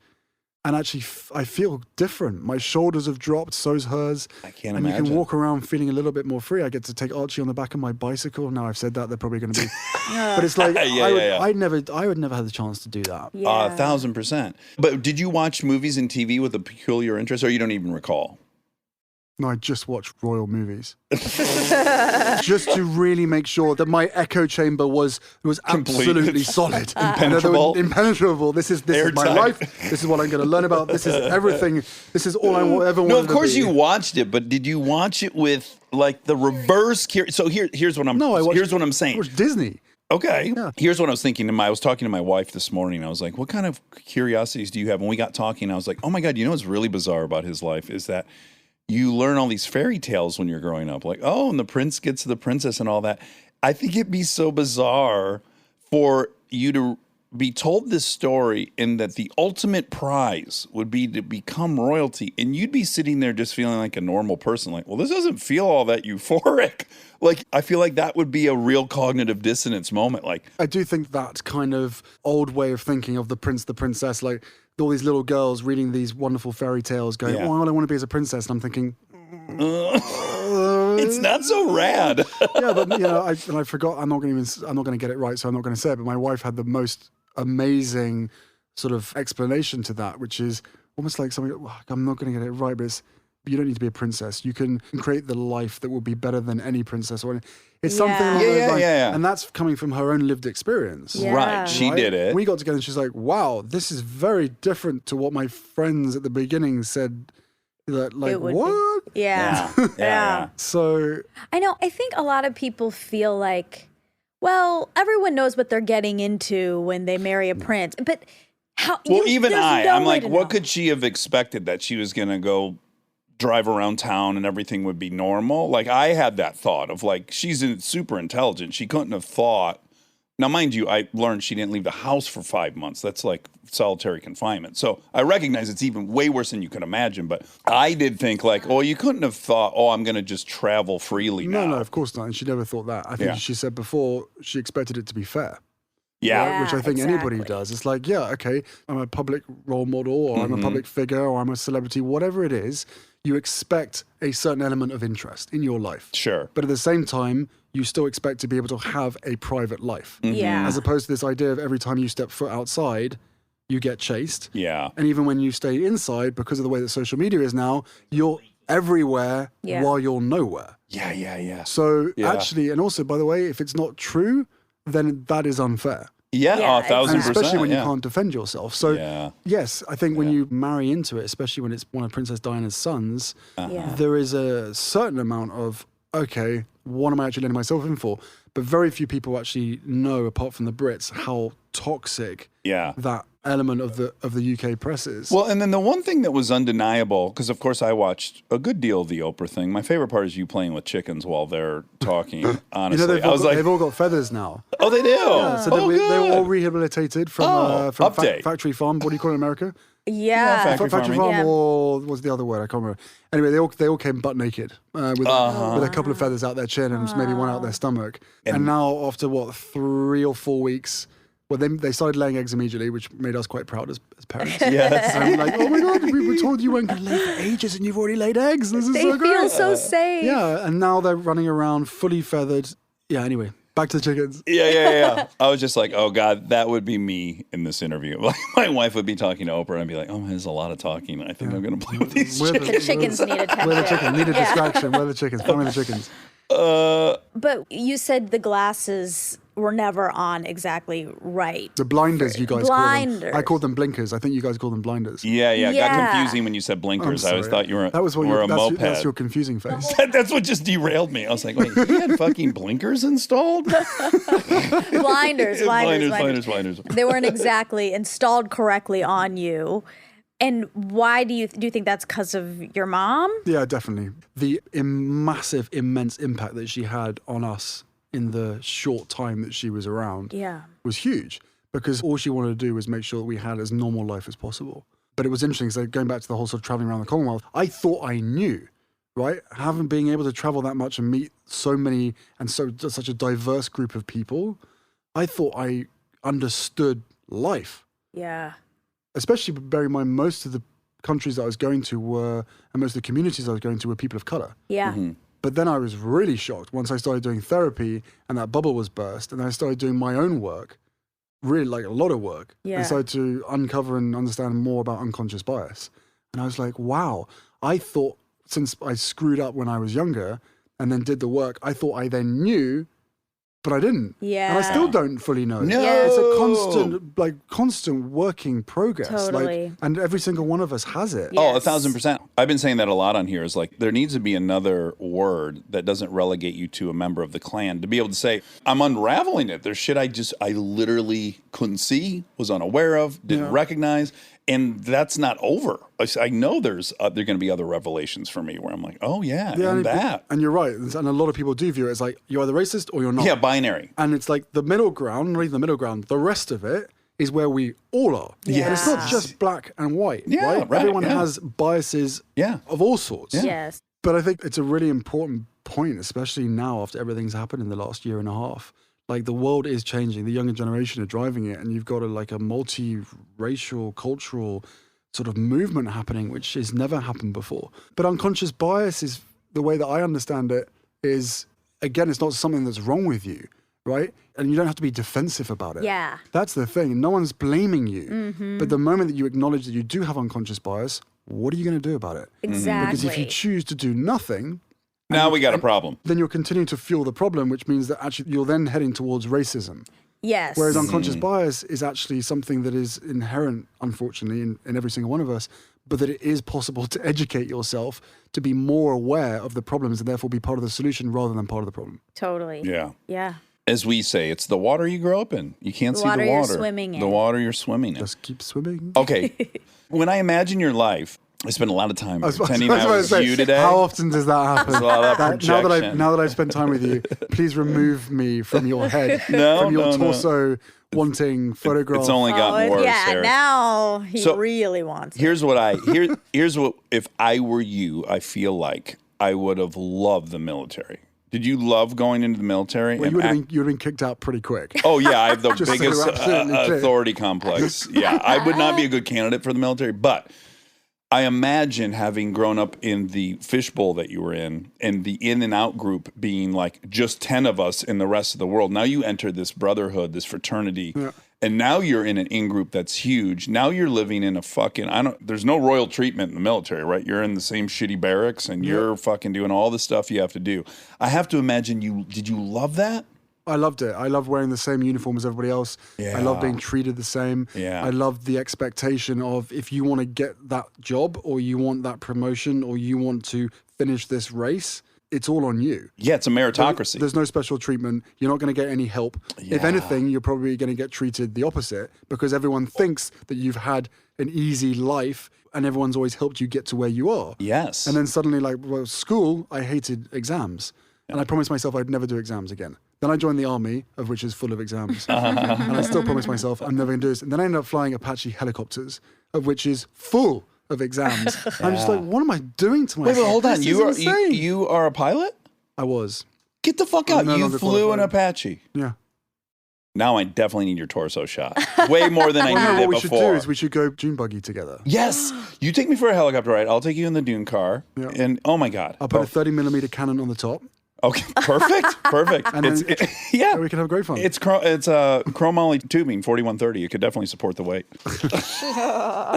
and actually I feel different. My shoulders have dropped, so's hers. I can't and imagine. you can walk around feeling a little bit more free. I get to take Archie on the back of my bicycle. Now I've said that, they're probably going to be... But it's like, I would never have the chance to do that. 1,000%. But did you watch movies and TV with a peculiar interest or you don't even recall? No, I just watch royal movies. Just to really make sure that my echo chamber was absolutely solid. Impenetrable. Impenetrable. This is my life. This is what I'm going to learn about. This is everything. This is all I ever wanted to be. No, of course you watched it, but did you watch it with like the reverse? So here's what I'm saying. I watched Disney. Okay. Yeah. Here's what I was thinking. I was talking to my wife this morning. I was like, what kind of curiosities do you have? And we got talking. I was like, oh my God, you know what's really bizarre about his life is that you learn all these fairy tales when you're growing up. Like, oh, and the prince gets the princess and all that. I think it'd be so bizarre for you to be told this story and that the ultimate prize would be to become royalty. And you'd be sitting there just feeling like a normal person. Like, well, this doesn't feel all that euphoric. Like, I feel like that would be a real cognitive dissonance moment. Like, I do think that kind of old way of thinking of the prince, the princess, like all these little girls reading these wonderful fairy tales going, oh, all I want to be is a princess. And I'm thinking... it's not so rad. Yeah, but I forgot. I'm not going to get it right, so I'm not going to say it. But my wife had the most amazing sort of explanation to that, which is almost like something. I'm not going to get it right, but it's you don't need to be a princess. You can create the life that will be better than any princess. Or it's something Yeah. along those lines. Yeah. And that's coming from her own lived experience. Yeah. Right. She right? did it. We got together and she's like, wow, this is very different to what my friends at the beginning said. That, like, It would be. what? Yeah. Yeah. So, I know. I think a lot of people feel like, well, everyone knows what they're getting into when they marry a prince. But how? Well, even there's I, no I'm way like, to what know. could she have expected that she was going to go drive around town and everything would be normal? Like, I had that thought of like, she's super intelligent. She couldn't have thought. Now, mind you, I learned she didn't leave the house for 5 months. That's like solitary confinement. So I recognize it's even way worse than you could imagine. But I did think like, oh, you couldn't have thought, oh, I'm going to just travel freely now. no, of course not. And she never thought that. I think Yeah. she said before she expected it to be fair. Yeah. Which I think anybody exactly. does. It's like, yeah, okay, I'm a public role model or I'm a public figure or I'm a celebrity, whatever it is, you expect a certain element of interest in your life. Sure. But at the same time, you still expect to be able to have a private life. Yeah. As opposed to this idea of every time you step foot outside, you get chased. Yeah. And even when you stay inside, because of the way that social media is now, you're everywhere Yeah. while you're nowhere. Yeah. So Yeah. actually, and also, by the way, if it's not true, then that is unfair. Yeah, Yeah, 1,000%. And especially when yeah. you can't defend yourself. So, Yeah. yes, I think when you marry into it, especially when it's one of Princess Diana's sons, Yeah. there is a certain amount of, okay, what am I actually letting myself in for? But very few people actually know, apart from the Brits, how toxic Yeah. that element of the UK press is. Well, and then the one thing that was undeniable, because of course I watched a good deal of the Oprah thing. My favorite part is you playing with chickens while they're talking. Honestly, they've I all, was got, like, they've all got feathers now. oh, they do. So Oh, they were all good. rehabilitated from, update. factory farm. What do you call it in America? Yeah. factory Factory farming. farm, Yeah. or what's the other word? I can't remember. Anyway, they all came butt naked with a couple of feathers out their chin and maybe one out their stomach. And now, after 3 or 4 weeks, well, they started laying eggs immediately, which made us quite proud as parents. Yes. And like, oh my God, we were told you weren't going to lay for ages and you've already laid eggs. This is They so great. feel so safe. Yeah, and now they're running around fully feathered. Yeah, anyway, back to the chickens. Yeah. I was just like, oh God, that would be me in this interview. Like my wife would be talking to Oprah and I'd be like, oh, there's a lot of talking. I think I'm going to play with these We're chickens. The chickens need attention. We're the chicken. Need a distraction. We're the chickens. Find me the chickens. But you said the glasses were never on exactly right. The blinders, you guys call Blinders. them. I call them blinkers. I think you guys call them blinders. Yeah. Got Yeah. confusing when you said blinkers. I always Sorry. thought you were, That was what were a that's, moped. that's your confusing face. That's what just derailed me. I was like, wait, he had fucking blinkers installed? Blinders. Blinders. They weren't exactly installed correctly on you. And why do you think that's because of your mom? Yeah, definitely. The massive, immense impact that she had on us in the short time that she was around Yeah. was huge, because all she wanted to do was make sure that we had as normal life as possible. But it was interesting, so going back to the whole sort of traveling around the Commonwealth, I thought I knew, right? Being able to travel that much and meet so many and such a diverse group of people, I thought I understood life. Yeah. Especially bearing in mind most of the countries that I was going to and most of the communities I was going to were people of color. Yeah. But then I was really shocked once I started doing therapy and that bubble was burst and I started doing my own work, really like a lot of work, Yeah. and started to uncover and understand more about unconscious bias. And I was like, wow, I thought since I screwed up when I was younger and then did the work, I thought I then knew, but I didn't. Yeah. And I still don't fully know. No. It's a constant working progress. Totally. And every single one of us has it. Yeah. Oh, Yes. 1,000%. I've been saying that a lot on here is like, there needs to be another word that doesn't relegate you to a member of the clan to be able to say, I'm unraveling it. There's shit I literally couldn't see, was unaware of, didn't recognize. And that's not over. I know there's going to be other revelations for me where I'm like, oh yeah, and that. And you're right. And a lot of people do view it as like, you're either racist or you're not. Yeah, binary. And it's like the middle ground, not even the middle ground, the rest of it is where we all are. Yeah. And it's not just black and white, Yeah, right, Everyone yeah. has biases Yeah. of all sorts. Yes. But I think it's a really important point, especially now after everything's happened in the last year and a half. Like the world is changing. The younger generation are driving it, and you've got a multi-racial, cultural sort of movement happening, which has never happened before. But unconscious bias is, the way that I understand it, is, again, it's not something that's wrong with you, right? And you don't have to be defensive about it. Yeah. That's the thing. No one's blaming you. But the moment that you acknowledge that you do have unconscious bias, what are you going to do about it? Exactly. Because if you choose to do nothing, Now we got a problem. then you're continuing to fuel the problem, which means that actually you're then heading towards racism. Yes. Whereas unconscious bias is actually something that is inherent, unfortunately, in every single one of us, but that it is possible to educate yourself to be more aware of the problems and therefore be part of the solution rather than part of the problem. Totally. Yeah. Yeah. As we say, it's the water you grow up in. You can't see water the you're water. swimming in. The water you're swimming in. Just keep swimming. Okay. When I imagine your life, I spend a lot of time was pretending about I to was say, you today. How often does that happen? There's a lot of projection. Now that I've spent time with you, please remove me from your head, No, from your no, no. torso wanting photograph. It's only gotten worse. yeah. Eric. Now he So, really wants it. Here's what if I were you, I feel like I would have loved the military. Did you love going into the military? Well, and you would have been kicked out pretty quick. Oh yeah, I have the Just so biggest you're absolutely clear. authority complex. Yeah, I would not be a good candidate for the military, but I imagine having grown up in the fishbowl that you were in and the in and out group being like just 10 of us in the rest of the world. Now you enter this brotherhood, this fraternity, and now you're in an in group that's huge. Now you're living in a fucking, there's no royal treatment in the military, right? You're in the same shitty barracks and you're fucking doing all the stuff you have to do. I have to imagine did you love that? I loved it. I loved wearing the same uniform as everybody else. I love Yeah. being treated the same. Yeah. I loved the expectation of if you want to get that job or you want that promotion or you want to finish this race, it's all on you. Yeah, it's a meritocracy. There's no special treatment. You're not going to get any help. If Yeah. anything, you're probably going to get treated the opposite because everyone thinks that you've had an easy life and everyone's always helped you get to where you are. Yes. And then suddenly, school, I hated exams. And I promised myself I'd never do exams again. Then I joined the army, of which is full of exams. And I still promised myself I'm never going to do this. And then I ended up flying Apache helicopters, of which is full of exams. I'm just like, what am I doing to myself? Wait, hold on. This You is are insane. you are a pilot? I was. Get the fuck I'm out. no You longer flew an qualified. Apache. Yeah. Now I definitely need your torso shot. Way more than I Well, no, needed what we before. should do is we should go dune buggy together. Yes. You take me for a helicopter ride. I'll take you in the dune car. Yeah. And oh my God. I'll put a 30mm cannon on the top. Okay. Perfect. Perfect. And then yeah. we can have great fun. It's chromoly tubing 4130. It could definitely support the weight.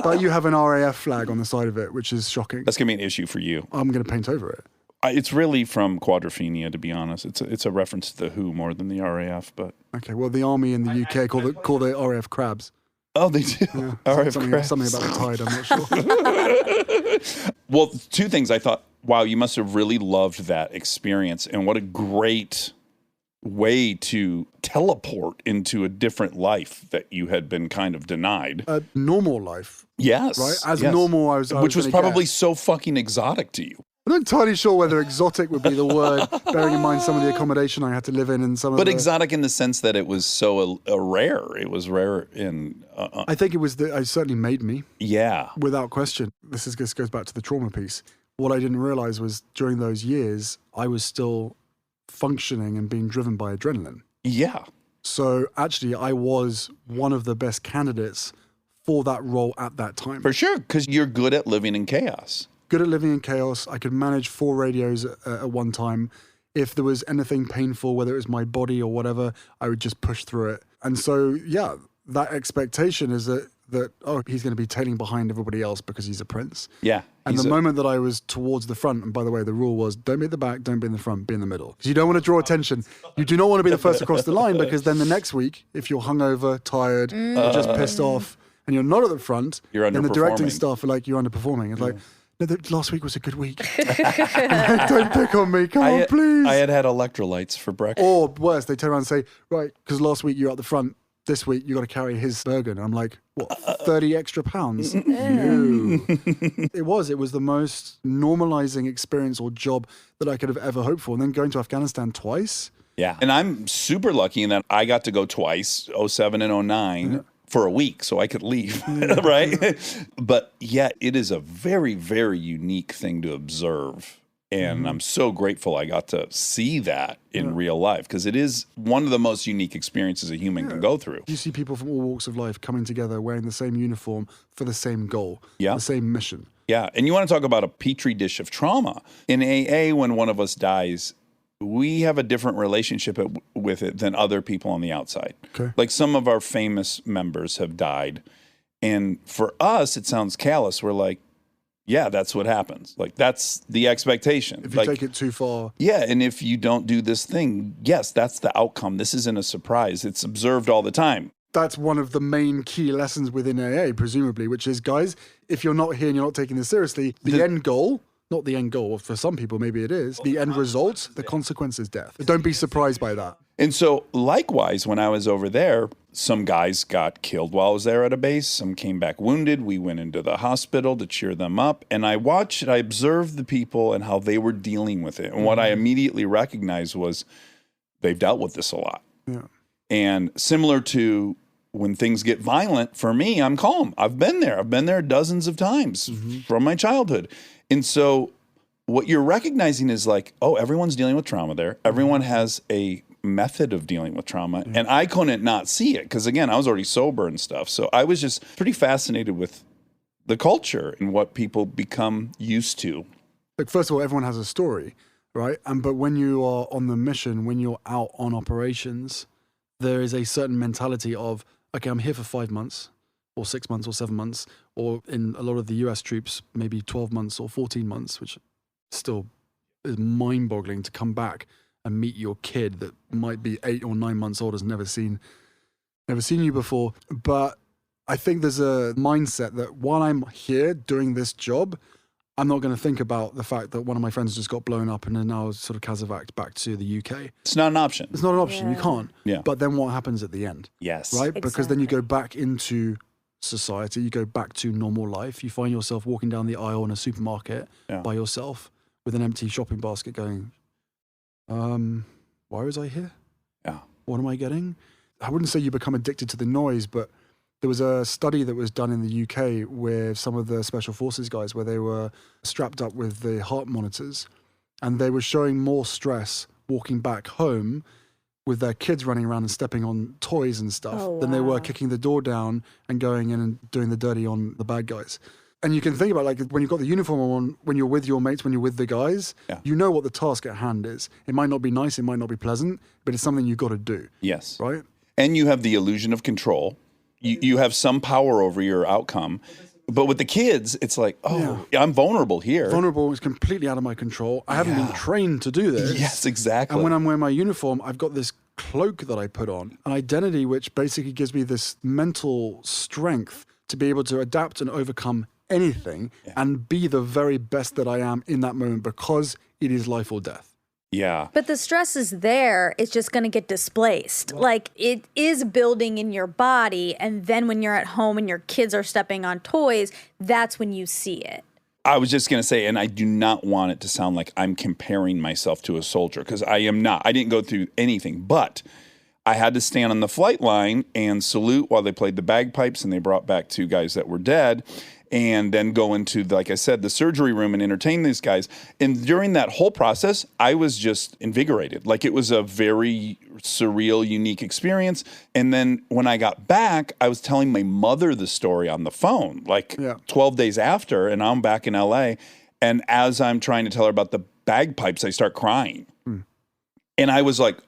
But you have an RAF flag on the side of it, which is shocking. That's gonna be an issue for you. I'm going to paint over it. It's really from Quadrophenia, to be honest. It's a reference to the WHO more than the RAF, but Okay, well, the army in the UK call the RAF crabs. oh, they do. Yeah, RAF something crabs. about the tide, I'm not sure. Well, two things. I thought, wow, you must have really loved that experience, and what a great way to teleport into a different life that you had been kind of denied. A normal life, Yes, right? As yes. normal I was which was gonna probably get. so fucking exotic to you. I'm not entirely sure whether exotic would be the word, bearing in mind some of the accommodation I had to live in and some of But the... exotic in the sense that it was so rare. It was rare in, I think it certainly made me, yeah. without question. This goes back to the trauma piece. What I didn't realize was during those years, I was still functioning and being driven by adrenaline. Yeah. So actually, I was one of the best candidates for that role at that time. For sure, because you're good at living in chaos. Good at living in chaos. I could manage 4 radios at one time. If there was anything painful, whether it was my body or whatever, I would just push through it. And so, yeah, that expectation is that he's going to be tailing behind everybody else because he's a prince. Yeah. And the moment that I was towards the front, and by the way, the rule was don't be at the back, don't be in the front, be in the middle. Because you don't want to draw attention. You do not want to be the first across the line because then the next week, if you're hungover, tired, you're just pissed off, and you're not at the front, You're then the directing underperforming. staff are like, you're underperforming. It's like, no, last week was a good week. Don't pick on me. Come on, please. I had electrolytes for breakfast. Or worse, they turn around and say, right, because last week you were at the front, this week you got to carry his burden. And I'm like, what, 30 extra pounds? No. It was the most normalizing experience or job that I could have ever hoped for. And then going to Afghanistan twice. Yeah. And I'm super lucky in that I got to go twice, 07 and 09, for a week so I could leave, right? But yeah, it is a very, very unique thing to observe. And I'm so grateful I got to see that in real life because it is one of the most unique experiences a human can go through. You see people from all walks of life coming together wearing the same uniform for the same goal, Yeah. the same mission. Yeah. And you want to talk about a petri dish of trauma. In AA, when one of us dies, we have a different relationship with it than other people on the outside. Okay. Like some of our famous members have died. And for us, it sounds callous. We're like, yeah, that's what happens. Like, that's the expectation. If you take it too far. Yeah, and if you don't do this thing, yes, that's the outcome. This isn't a surprise. It's observed all the time. That's one of the main key lessons within AA, presumably, which is, guys, if you're not here and you're not taking this seriously, the end goal, not the end goal, for some people maybe it is, the end result, the consequence is death. But don't be surprised by that. And so, likewise, when I was over there, some guys got killed while I was there at a base. Some came back wounded. We went into the hospital to cheer them up. And I observed the people and how they were dealing with it. And what I immediately recognized was they've dealt with this a lot. Yeah. And similar to when things get violent, for me, I'm calm. I've been there. I've been there dozens of times from my childhood. And so what you're recognizing is like, oh, everyone's dealing with trauma there. Everyone has a method of dealing with trauma. And I couldn't not see it because, again, I was already sober and stuff. So I was just pretty fascinated with the culture and what people become used to. Like, first of all, everyone has a story, right? But when you are on the mission, when you're out on operations, there is a certain mentality of, okay, I'm here for 5 months or 6 months or 7 months, or in a lot of the US troops, maybe 12 months or 14 months, which still is mind-boggling to come back and meet your kid that might be 8 or 9 months old, has never seen you before. But I think there's a mindset that while I'm here doing this job, I'm not going to think about the fact that one of my friends just got blown up and then now sort of casevaced back to the UK. It's not an option. It's not an option. You can't. Yeah. But then what happens at the end? Yes. Right? Because then you go back into society, you go back to normal life. You find yourself walking down the aisle in a supermarket by yourself with an empty shopping basket going, why was I here? Yeah. What am I getting? I wouldn't say you become addicted to the noise, but there was a study that was done in the UK with some of the special forces guys where they were strapped up with the heart monitors and they were showing more stress walking back home with their kids running around and stepping on toys and stuff than they were kicking the door down and going in and doing the dirty on the bad guys. And you can think about, like, when you've got the uniform on, when you're with your mates, when you're with the guys, you know what the task at hand is. It might not be nice, it might not be pleasant, but it's something you've got to do. Yes. Right? And you have the illusion of control. You have some power over your outcome. But with the kids, it's like, I'm vulnerable here. Vulnerable is completely out of my control. I haven't been trained to do this. Yes, exactly. And when I'm wearing my uniform, I've got this cloak that I put on, an identity which basically gives me this mental strength to be able to adapt and overcome anything and be the very best that I am in that moment because it is life or death. Yeah. But the stress is there. It's just going to get displaced. Like, it is building in your body. And then when you're at home and your kids are stepping on toys, that's when you see it. I was just going to say, and I do not want it to sound like I'm comparing myself to a soldier, because I am not. I didn't go through anything, but I had to stand on the flight line and salute while they played the bagpipes and they brought back 2 guys that were dead, and then go into, like I said, the surgery room and entertain these guys. And during that whole process, I was just invigorated. Like, it was a very surreal, unique experience. And then when I got back, I was telling my mother the story on the phone, like 12 days after, and I'm back in LA. And as I'm trying to tell her about the bagpipes, I start crying. And I was like,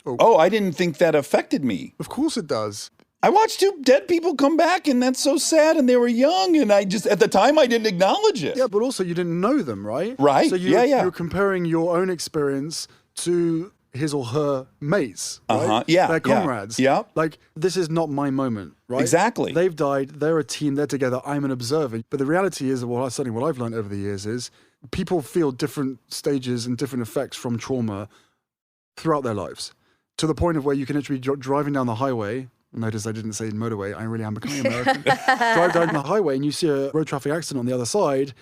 oh, I didn't think that affected me. Of course it does. I watched 2 dead people come back, and that's so sad, and they were young, and I just, at the time, I didn't acknowledge it. Yeah, but also you didn't know them, right? Right, So you're comparing your own experience to his or her mates, right? Their comrades. Yeah. Like, this is not my moment, right? Exactly. They've died, they're a team, they're together, I'm an observer. But the reality is, well, certainly what I've learned over the years is people feel different stages and different effects from trauma throughout their lives, to the point of where you can actually be driving down the highway. Notice I didn't say motorway. I really am becoming American. Drive down the highway and you see a road traffic accident on the other side.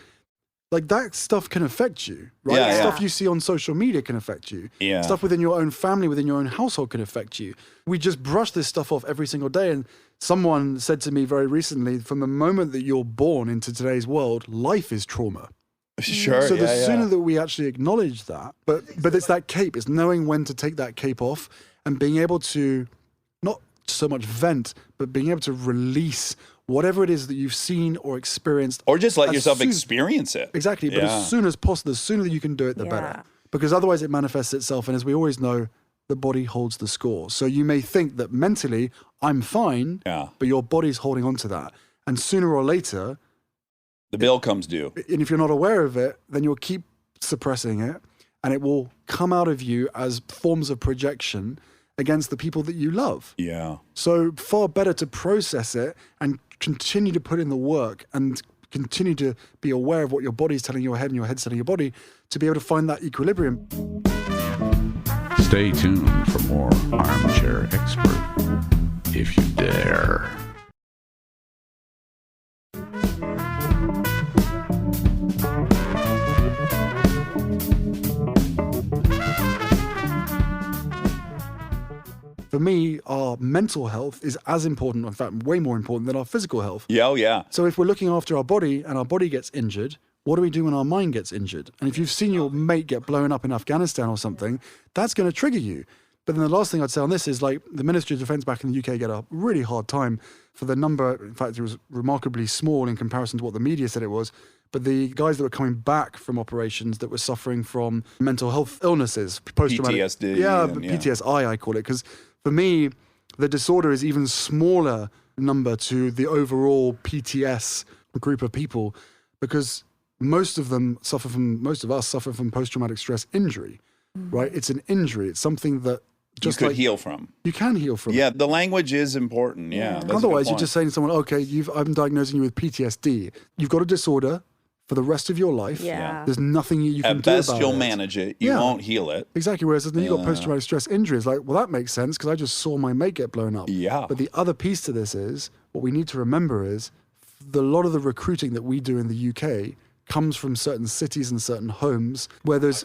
Like, that stuff can affect you, right? Stuff you see on social media can affect you. Stuff within your own family, within your own household can affect you. We just brush this stuff off every single day. And someone said to me very recently, from the moment that you're born into today's world, life is trauma. Sure. So the sooner that we actually acknowledge that, but it's that cape, it's knowing when to take that cape off and being able to not so much vent, but being able to release whatever it is that you've seen or experienced. Or just let yourself experience it. Exactly. But as soon as possible, the sooner that you can do it, the better. Because otherwise it manifests itself. And as we always know, the body holds the score. So you may think that mentally, I'm fine, but your body's holding on to that. And sooner or later, The bill comes due. And if you're not aware of it, then you'll keep suppressing it, and it will come out of you as forms of projection against the people that you love. Yeah. So far better to process it and continue to put in the work and continue to be aware of what your body's telling your head and your head's telling your body to be able to find that equilibrium. Stay tuned for more Armchair Expert, if you dare. For me, our mental health is as important, in fact, way more important than our physical health. Yeah, oh yeah. So if we're looking after our body and our body gets injured, what do we do when our mind gets injured? And if you've seen your mate get blown up in Afghanistan or something, that's going to trigger you. But then the last thing I'd say on this is like the Ministry of Defence back in the UK get a really hard time for the number. In fact, it was remarkably small in comparison to what the media said it was. But the guys that were coming back from operations that were suffering from mental health illnesses, post-traumatic, PTSD. yeah, and- PTSI, I call it, because for me, the disorder is even smaller number to the overall PTS group of people, because most of us suffer from post-traumatic stress injury, right? It's an injury. It's something that You could heal from. You can heal from. Yeah, the language is important. Yeah. that's a good Otherwise, you're point. just saying to someone, okay, I'm diagnosing you with PTSD. You've got a disorder for the rest of your life. Yeah. There's nothing you can At do best, about you'll it. manage it. You Yeah. won't heal it. Exactly. Whereas then you got post-traumatic stress injury. It's like, well, that makes sense because I just saw my mate get blown up. Yeah. But the other piece to this is what we need to remember is a lot of the recruiting that we do in the UK comes from certain cities and certain homes where there's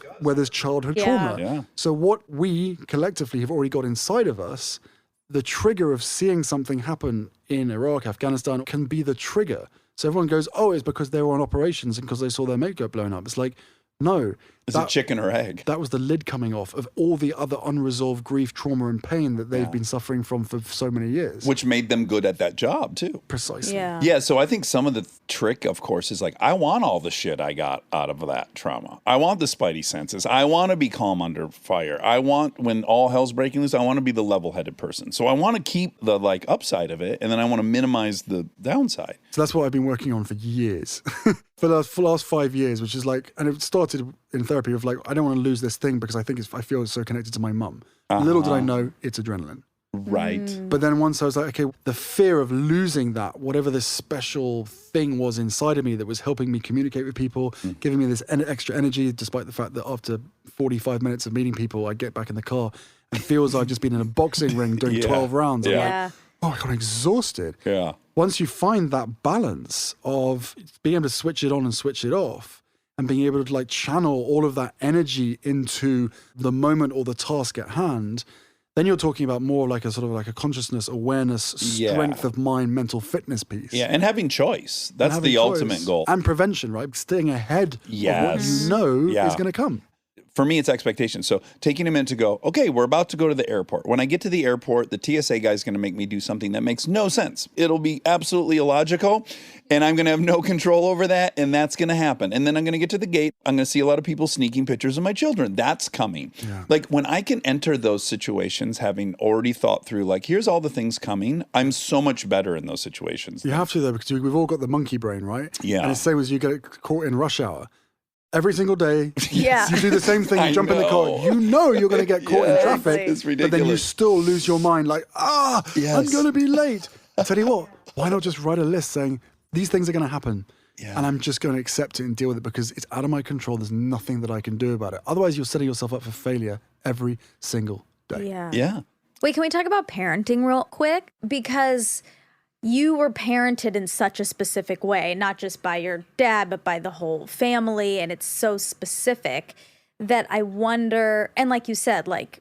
childhood Yeah. trauma. Yeah. So what we collectively have already got inside of us, the trigger of seeing something happen in Iraq, Afghanistan can be the trigger. So everyone goes, oh, it's because they were on operations and because they saw their mate get blown up. It's like, no. Is it chicken or egg? That was the lid coming off of all the other unresolved grief, trauma, and pain that they've been suffering from for so many years. Which made them good at that job, too. Precisely. Yeah. Yeah, so I think some of the trick, of course, is like, I want all the shit I got out of that trauma. I want the spidey senses. I want to be calm under fire. I want, when all hell's breaking loose, I want to be the level-headed person. So I want to keep the like upside of it, and then I want to minimize the downside. So that's what I've been working on for years. for the last 5 years, which is like, and it started in therapy of like, I don't want to lose this thing because I feel it's so connected to my mum. Little did I know it's adrenaline. Right. But then once I was like, okay, the fear of losing that, whatever this special thing was inside of me that was helping me communicate with people, giving me this extra energy, despite the fact that after 45 minutes of meeting people, I get back in the car and feels like I've just been in a boxing ring doing 12 rounds. I'm like, Yeah. oh, I'm exhausted. Yeah. Once you find that balance of being able to switch it on and switch it off, and being able to like channel all of that energy into the moment or the task at hand, then you're talking about more like a sort of like a consciousness, awareness, strength of mind, mental fitness piece. Yeah, and having choice. And That's having the choice. ultimate goal. And prevention, right? Staying ahead of what Yes. you know Yeah. is going to come. For me, it's expectations. So taking a minute to go, okay, we're about to go to the airport. When I get to the airport, the TSA guy is going to make me do something that makes no sense. It'll be absolutely illogical, and I'm going to have no control over that, and that's going to happen. And then I'm going to get to the gate. I'm going to see a lot of people sneaking pictures of my children. That's coming. Like when I can enter those situations having already thought through, like, here's all the things coming, I'm so much better in those situations. You have to though, because we've all got the monkey brain, right? Yeah. And it's the same as you get caught in rush hour. Every single day, Yeah. you do the same thing. You I jump in the car. know. You know you're going to get caught in traffic, It's but then you ridiculous. still lose your mind. Like, I'm Yes. going to be late. I tell you what, why not just write a list saying these things are going to happen, and I'm just going to accept it and deal with it because it's out of my control. There's nothing that I can do about it. Otherwise, you're setting yourself up for failure every single day. Yeah. Yeah. Wait, can we talk about parenting real quick? Because you were parented in such a specific way, not just by your dad, but by the whole family. And it's so specific that I wonder, and like you said, like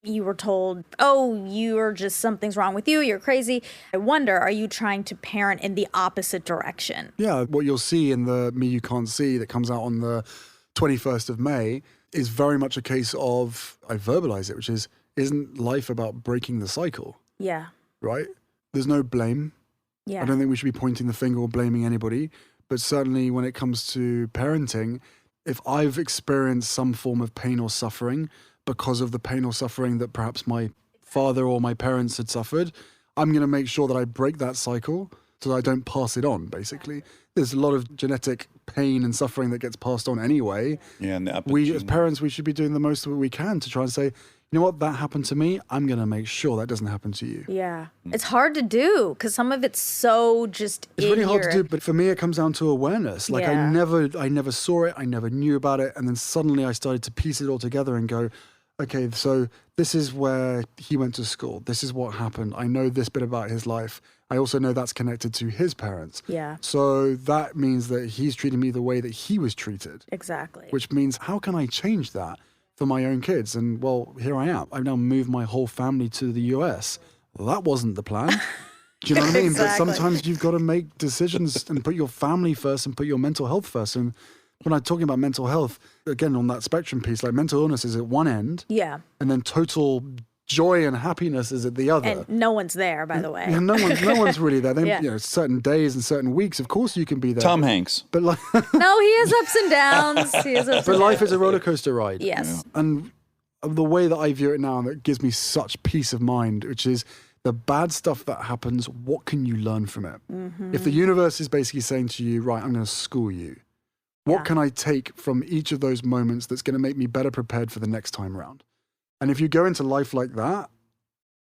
you were told, oh, you're just, something's wrong with you, you're crazy. I wonder, are you trying to parent in the opposite direction? Yeah, what you'll see in the Me You Can't See that comes out on the 21st of May is very much a case of, I verbalize it, which is, isn't life about breaking the cycle, Yeah. right? There's no blame. Yeah. I don't think we should be pointing the finger or blaming anybody. But certainly when it comes to parenting, if I've experienced some form of pain or suffering because of the pain or suffering that perhaps my father or my parents had suffered, I'm going to make sure that I break that cycle so I don't pass it on, basically. There's a lot of genetic pain and suffering that gets passed on anyway. Yeah, and the We, as epigenetic. parents, we should be doing the most that we can to try and say, you know what, that happened to me. I'm going to make sure that doesn't happen to you. Yeah. It's hard to do because some of it's so just It's really hard to do, but for me, it comes down to awareness. Like Yeah. I never saw it. I never knew about it. And then suddenly I started to piece it all together and go, okay, so this is where he went to school. This is what happened. I know this bit about his life. I also know that's connected to his parents. Yeah. So that means that he's treating me the way that he was treated, Exactly. which means how can I change that for my own kids? And well, here I am. I've now moved my whole family to the US. Well, that wasn't the plan. Do you know what I mean? But Exactly. sometimes you've got to make decisions and put your family first and put your mental health first. And when I'm talking about mental health, again, on that spectrum piece, like mental illness is at one end, Yeah. and then total joy and happiness is at the other. And no one's there, by the way. Yeah, no one's really there. Then, Yeah. you know, certain days and certain weeks, of course you can be there. Tom Hanks. But like, No, he has ups and downs. He has ups but and life is a downs. roller coaster ride. Yes. And the way that I view it now, that gives me such peace of mind, which is the bad stuff that happens, what can you learn from it? Mm-hmm. If the universe is basically saying to you, right, I'm going to school you, what Yeah. can I take from each of those moments that's going to make me better prepared for the next time around? And if you go into life like that,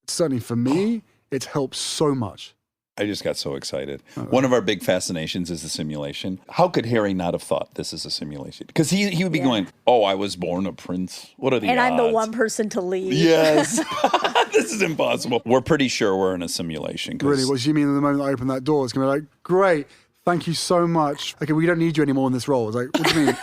certainly for me, it helps so much. I just got so excited. One of our big fascinations is the simulation. How could Harry not have thought this is a simulation? Because he would be going, oh, I was born a prince. What are the And odds? I'm the one person to leave. Yes. This is impossible. We're pretty sure we're in a simulation. 'cause- Really, what do you mean the moment I open that door, it's going to be like, great, thank you so much. Okay, we don't need you anymore in this role. It's like, what do you mean?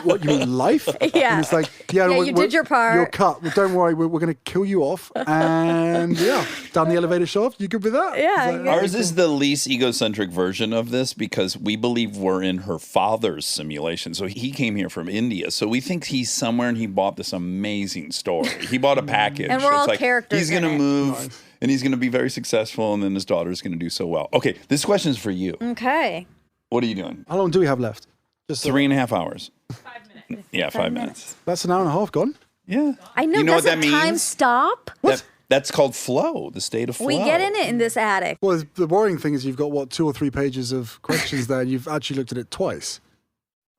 What, you mean life? Yeah. And it's like, yeah, Yeah, you did your part. You're cut. Well, don't worry, we're going to kill you off. And yeah, down the elevator shaft, you good with that? Yeah, It's like, yeah. Ours is the least egocentric version of this because we believe we're in her father's simulation. So he came here from India. So we think he's somewhere and he bought this amazing story. He bought a package. And we're all It's like, characters He's going to in it. move and he's going to be very successful and then his daughter's going to do so well. Okay, this question is for you. Okay. What are you doing? How long do we have left? Just 3.5 hours. 5 minutes. Yeah, 5 minutes. That's an hour and a half gone. Yeah. I know. You know what Doesn't that time means? stop? That's called flow, the state of flow. We get in it in this attic. Well, the worrying thing is you've got, what, 2 or 3 pages of questions there. And you've actually looked at it twice.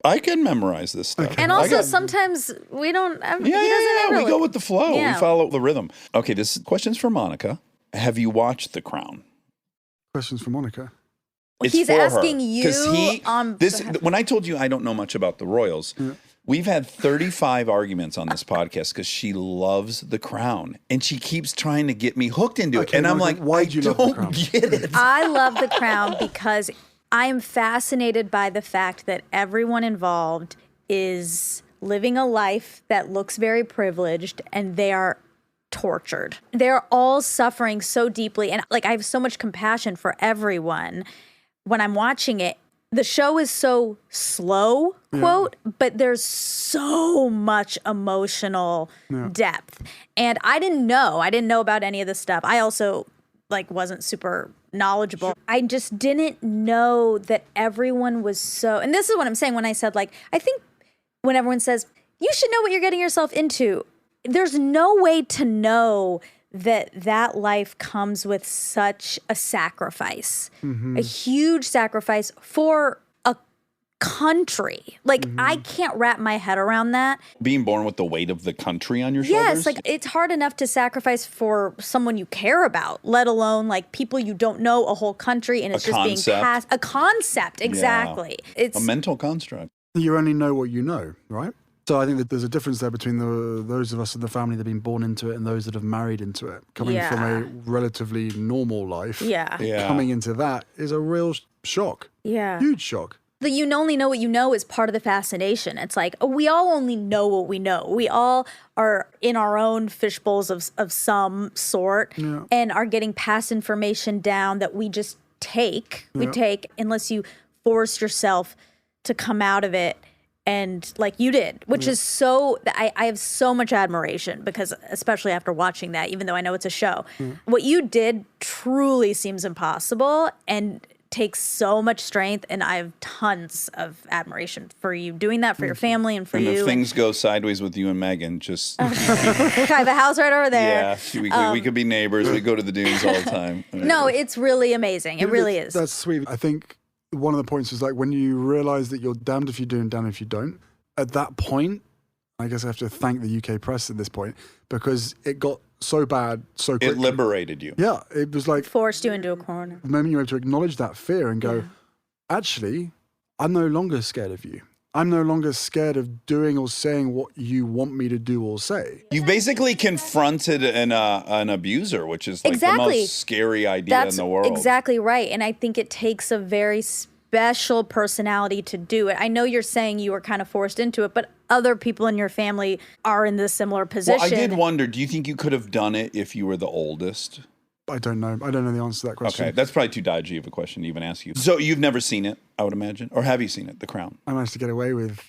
I can memorize this stuff. And I also, got- sometimes we don't. Yeah, he doesn't ever. we go with the flow. Yeah. We follow the rhythm. Okay, this question's for Monica. Have you watched The Crown? Questions for Monica. It's He's for her. asking you 'Cause on this. behalf- When I told you I don't know much about the royals, we've had 35 arguments on this podcast because she loves The Crown and she keeps trying to get me hooked into it. Okay, And I'm Monica, like, why I do you love The don't Crown? get it. I love The Crown because I am fascinated by the fact that everyone involved is living a life that looks very privileged and they are tortured. They're all suffering so deeply. And like, I have so much compassion for everyone when I'm watching it. The show is so slow, quote, but there's so much emotional depth. And I didn't know about any of this stuff. I also like wasn't super knowledgeable. I just didn't know that everyone was so, and this is what I'm saying when I said, like, I think when everyone says, you should know what you're getting yourself into, there's no way to know that life comes with such a sacrifice, a huge sacrifice for a country. Like, I can't wrap my head around that. Being born with the weight of the country on your shoulders. Yes, like it's hard enough to sacrifice for someone you care about, let alone like people you don't know, a whole country, and it's just being concept. passed. A concept, exactly. It's a mental construct. You only know what you know, right? So I think that there's a difference there between those of us in the family that have been born into it and those that have married into it. Coming from Yeah. a relatively normal life, yeah. coming into that is a real shock. Yeah. Huge shock. The you only know what you know is part of the fascination. It's like, we all only know what we know. We all are in our own fishbowls of some sort and are getting past information down that we just take. We take unless you force yourself to come out of it. And like you did, which is so, I have so much admiration because, especially after watching that, even though I know it's a show, what you did truly seems impossible. And takes so much strength, and I have tons of admiration for you doing that for your family and for And you. if things go sideways with you and Megan, just I have a house right over there. yeah, we could be neighbors. We go to the dunes all the time. No, it's really amazing. It really is. That's sweet. I think one of the points is like when you realize that you're damned if you do and damned if you don't. At that point, I guess I have to thank the UK press at this point because it got so bad so quickly. It liberated you. Yeah, it was like Forced you into a corner. the moment you're able to acknowledge that fear and go, actually, I'm no longer scared of you. I'm no longer scared of doing or saying what you want me to do or say. You've basically confronted an abuser, which is like the Exactly. most scary idea in the world. Exactly right. And I think it takes a very special personality to do it. I know you're saying you were kind of forced into it, but other people in your family are in this similar position. Well, I did wonder, do you think you could have done it if you were the oldest? I don't know. I don't know the answer to that question. Okay, that's probably too dodgy of a question to even ask you. So you've never seen it, I would imagine? Or have you seen it, The Crown? I managed to get away with.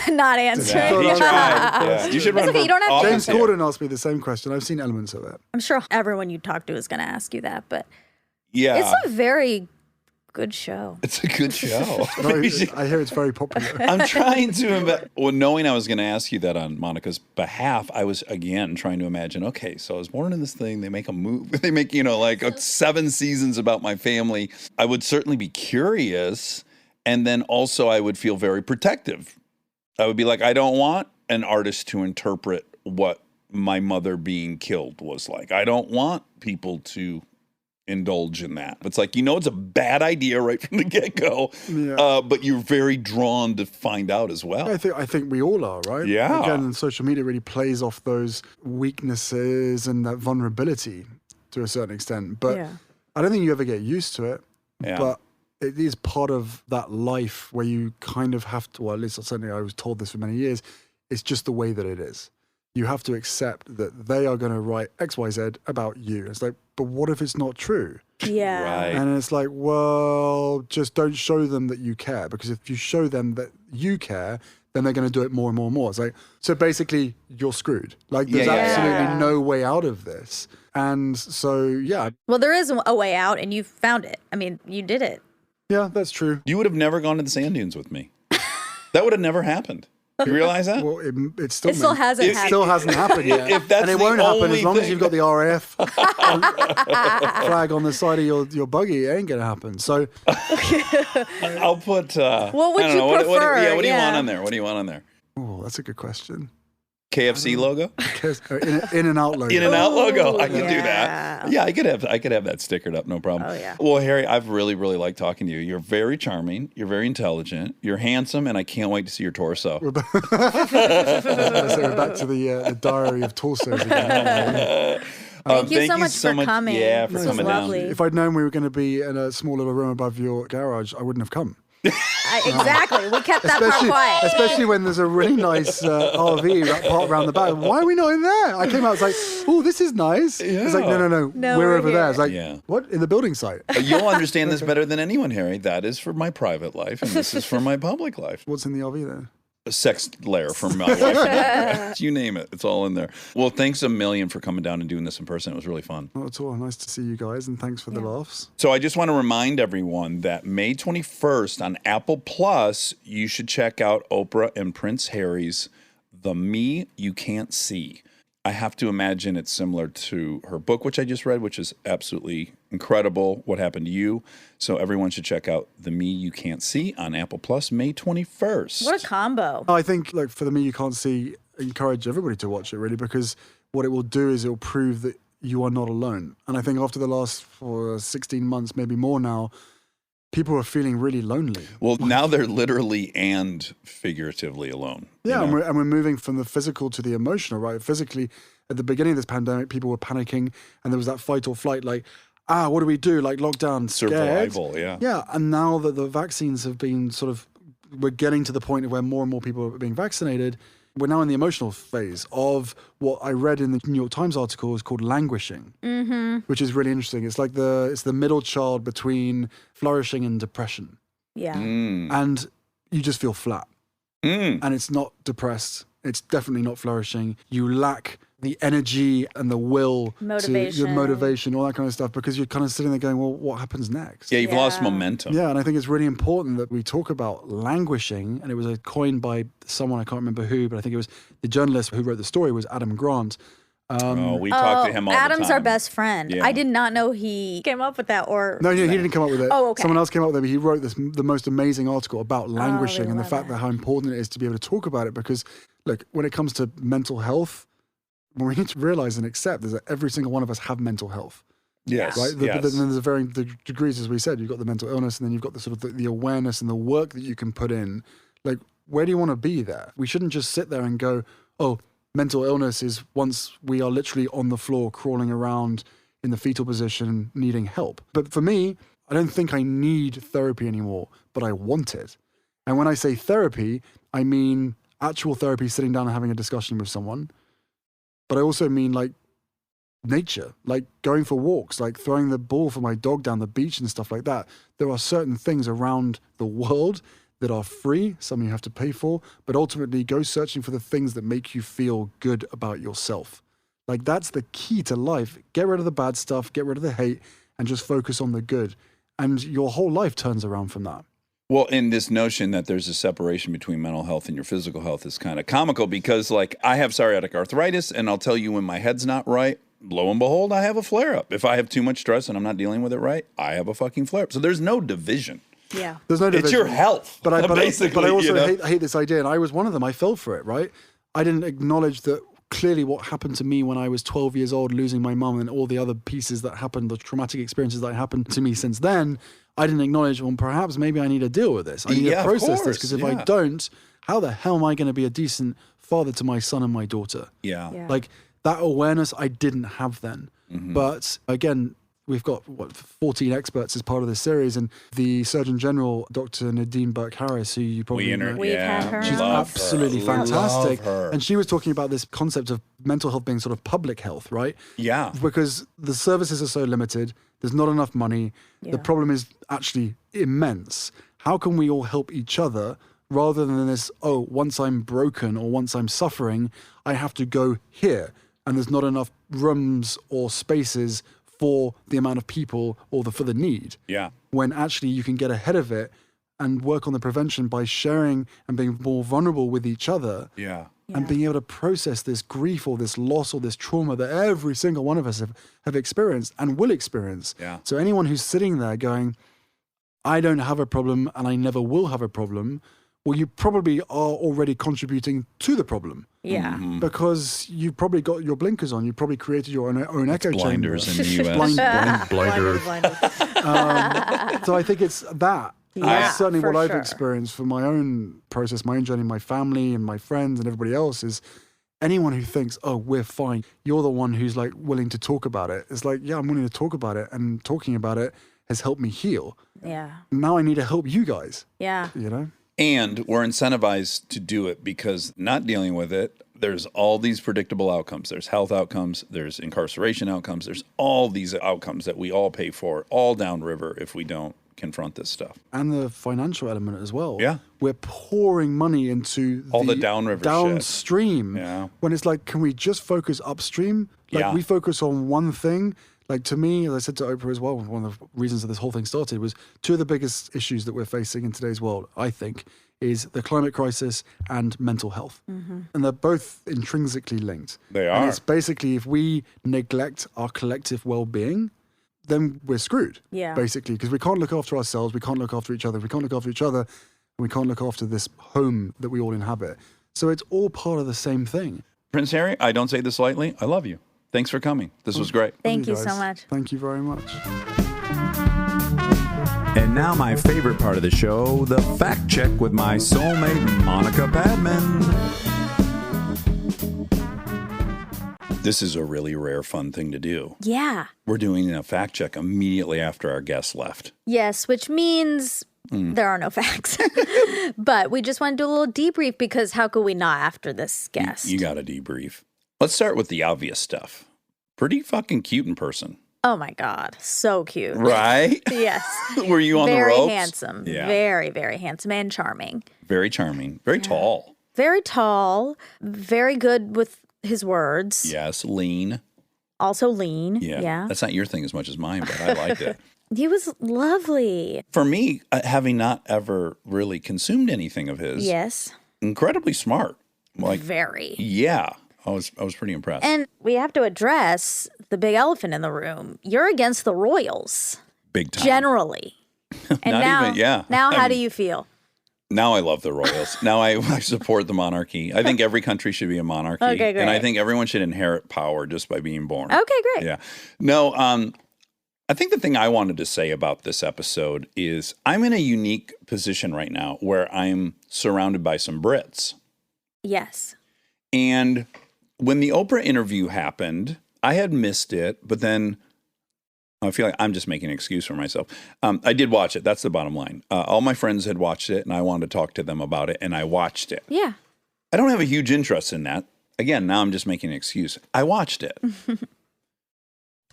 Not answering. Yeah, he tried. Yeah. You should run okay, for you don't have to office James here. Corden asked me the same question. I've seen elements of it. I'm sure everyone you talk to is going to ask you that, but Yeah. it's a very good show. It's a good show. I hear it's very popular. I'm trying to, knowing I was going to ask you that on Monica's behalf, I was again trying to imagine, okay, so I was born in this thing, they make a movie, they make, 7 seasons about my family. I would certainly be curious. And then also I would feel very protective. I would be like, I don't want an artist to interpret what my mother being killed was like. I don't want people to indulge in that. It's like, it's a bad idea right from the get-go, but you're very drawn to find out as well. I think we all are, right? Yeah. Again, social media really plays off those weaknesses and that vulnerability to a certain extent. But Yeah. I don't think you ever get used to it. Yeah. But it is part of that life where you kind of have to, well, at least certainly I was told this for many years, it's just the way that it is. You have to accept that they are going to write X, Y, Z about you. It's like, but what if it's not true? Yeah. Right. And it's like, well, just don't show them that you care, because if you show them that you care, then they're going to do it more and more and more. It's like, so basically you're screwed. Like there's Yeah. absolutely no way out of this. And so, yeah, Well, there is a way out, and you found it. I mean, you did it. yeah, that's true. You would have never gone to the sand dunes with me. That would have never happened. You realize that? Well, it still, It still hasn't it happened. still hasn't happened yet. If that's and it the won't happen only as long as thing. you've got the RAF flag on the side of your buggy. It ain't going to happen. So I'll put. What would I don't you know, what do prefer? you Yeah. want on there? What do you want on there? oh, that's a good question. KFC logo? In and out logo. In and out logo. I Ooh, could do yeah. that. Yeah, I could have that stickered up, no problem. Oh, yeah. Well, Harry, I've really, really liked talking to you. You're very charming. You're very intelligent. You're handsome, and I can't wait to see your torso. So we're back to the diary of torsos again. Thank you so much for coming. Yeah, for This was coming lovely. down. If I'd known we were going to be in a small little room above your garage, I wouldn't have come. Exactly. We kept that part quiet. Especially when there's a really nice RV parked around the back. Why are we not in there? I came out, it's like, oh, this is nice. It's like, no, No, we're we're over there. here. It's like, Yeah. what? In the building site? You'll understand this better than anyone, Harry. That is for my private life, and this is for my public life. What's in the RV then? A sex lair for my wife. You name it. It's all in there. Well, thanks a million for coming down and doing this in person. It was really fun. Not at all. Nice to see you guys, and thanks for the laughs. So I just want to remind everyone that May 21st on Apple Plus, you should check out Oprah and Prince Harry's The Me You Can't See. I have to imagine it's similar to her book, which I just read, which is absolutely incredible, What Happened to You. So everyone should check out The Me You Can't See on Apple Plus May 21st. What a combo. I think, like, for the Me You Can't See, encourage everybody to watch it, really, because what it will do is it will prove that you are not alone. And I think after the last 16 months, maybe more now, people are feeling really lonely. Well, now they're literally and figuratively alone. Yeah, you know? and we're moving from the physical to the emotional, right? Physically, at the beginning of this pandemic, people were panicking, and there was that fight or flight, like, what do we do? Like, lockdown, scared. Survival, yeah. Yeah, and now that the vaccines have been we're getting to the point where more and more people are being vaccinated, we're now in the emotional phase of what I read in the New York Times article is called languishing, which is really interesting. It's like it's the middle child between flourishing and depression. Yeah. Mm. And you just feel flat. Mm. And it's not depressed. It's definitely not flourishing. You lack the energy and the will Motivation. to motivation, all that kind of stuff, because you're kind of sitting there going, well, what happens next? Yeah, you've lost Yeah. momentum. Yeah, and I think it's really important that we talk about languishing. And it was a coin by someone, I can't remember who, but I think it was the journalist who wrote the story was Adam Grant. We talk to him all the time. Adam's our best friend. Yeah. I did not know he came up with that or No, he didn't come up with it. Oh, okay. Someone else came up with it, but he wrote the most amazing article about languishing and the love fact that how important it is to be able to talk about it. Because, look, when it comes to mental health, what we need to realize and accept is that every single one of us have mental health. Yes. Right? Yes. But then there's varying degrees, as we said. You've got the mental illness, and then you've got the sort of the awareness and the work that you can put in. Like, where do you want to be there? We shouldn't just sit there and go, oh, mental illness is once we are literally on the floor, crawling around in the fetal position, needing help. But for me, I don't think I need therapy anymore, but I want it. And when I say therapy, I mean actual therapy, sitting down and having a discussion with someone. But I also mean like nature, like going for walks, like throwing the ball for my dog down the beach and stuff like that. There are certain things around the world that are free, some you have to pay for, but ultimately go searching for the things that make you feel good about yourself. Like that's the key to life. Get rid of the bad stuff, get rid of the hate, and just focus on the good. And your whole life turns around from that. Well, in this notion that there's a separation between mental health and your physical health is kind of comical because, like, I have psoriatic arthritis, and I'll tell you when my head's not right, lo and behold, I have a flare-up. If I have too much stress and I'm not dealing with it right, I have a fucking flare-up. So there's no division. Yeah. There's no division. It's your health, but I basically. also you know? hate this idea, and I was one of them. I fell for it, right? I didn't acknowledge that clearly what happened to me when I was 12 years old, losing my mum, and all the other pieces that happened, the traumatic experiences that happened to me since then. I didn't acknowledge, well, perhaps maybe I need to deal with this. I need Yeah, to of process course, this, because if I yeah. don't, how the hell am I going to be a decent father to my son and my daughter? Yeah. Yeah. Like that awareness I didn't have then. Mm-hmm. But again, we've got 14 experts as part of this series, and the Surgeon General, Dr. Nadine Burke-Harris, who you probably know. We've had her She's on. absolutely Love fantastic. her. And she was talking about this concept of mental health being sort of public health, right? Yeah. Because the services are so limited, there's not enough money. Yeah. The problem is actually immense. How can we all help each other rather than this, oh, once I'm broken or once I'm suffering, I have to go here, and there's not enough rooms or spaces for the amount of people or for the need. Yeah. When actually you can get ahead of it and work on the prevention by sharing and being more vulnerable with each other. Yeah. And being able to process this grief or this loss or this trauma that every single one of us have experienced and will experience. Yeah. So anyone who's sitting there going, I don't have a problem and I never will have a problem, well, you probably are already contributing to the problem. Yeah. Mm-hmm. Because you've probably got your blinkers on. You've probably created your own echo Blinders chamber. in the U.S. Blinder. So I think it's that. And Yeah, that's certainly for what I've sure. experienced for my own process, my own journey, my family and my friends and everybody else is anyone who thinks, oh, we're fine. You're the one who's like willing to talk about it. It's like, yeah, I'm willing to talk about it, and talking about it has helped me heal. Yeah. Now I need to help you guys, Yeah. you know? And we're incentivized to do it because not dealing with it, there's all these predictable outcomes. There's health outcomes, there's incarceration outcomes, there's all these outcomes that we all pay for, all downriver if we don't confront this stuff. And the financial element as well. Yeah. We're pouring money into All the downriver shit. downstream. Yeah. When it's like, can we just focus upstream? Like Yeah. we focus on one thing. Like to me, as I said to Oprah as well, one of the reasons that this whole thing started was two of the biggest issues that we're facing in today's world, I think, is the climate crisis and mental health. And they're both intrinsically linked. They And are. it's basically if we neglect our collective well-being, then we're screwed. Yeah. Basically, because we can't look after ourselves, we can't look after each other, we can't look after each other, and we can't look after this home that we all inhabit. So it's all part of the same thing. Prince Harry, I don't say this lightly. I love you. Thanks for coming. This was great. Thank you so guys. much. Thank you very much. And now my favorite part of the show, the fact check with my soulmate, Monica Padman. This is a really rare, fun thing to do. Yeah. We're doing a fact check immediately after our guest left. Yes, which means there are no facts. But we just want to do a little debrief because how could we not after this guest? You got to debrief. Let's start with the obvious stuff. Pretty fucking cute in person. Oh my God. So cute. Right? Yes. Were you on the Very ropes? handsome. Yeah. Very, very handsome and charming. Very charming. Very tall. very tall, very good with his words. Yes, lean. Also lean. Yeah. Yeah. That's not your thing as much as mine, but I liked it. He was lovely. For me, having not ever really consumed anything of his, Yes. incredibly smart. Like, Very. yeah, I was pretty impressed. And we have to address the big elephant in the room. You're against the royals, Big time. generally. And Not now, even- yeah. Now, I how do mean- you feel? Now I love the royals. Now I support the monarchy. I think every country should be a monarchy. Okay, And I great. think everyone should inherit power just by being born. Okay, great. Yeah. No, I think the thing I wanted to say about this episode is I'm in a unique position right now where I'm surrounded by some Brits. Yes. And when the Oprah interview happened, I had missed it, but then I feel like I'm just making an excuse for myself. I did watch it. That's the bottom line. All my friends had watched it, and I wanted to talk to them about it, and I watched it. Yeah. I don't have a huge interest in that. Again, now I'm just making an excuse. I watched it.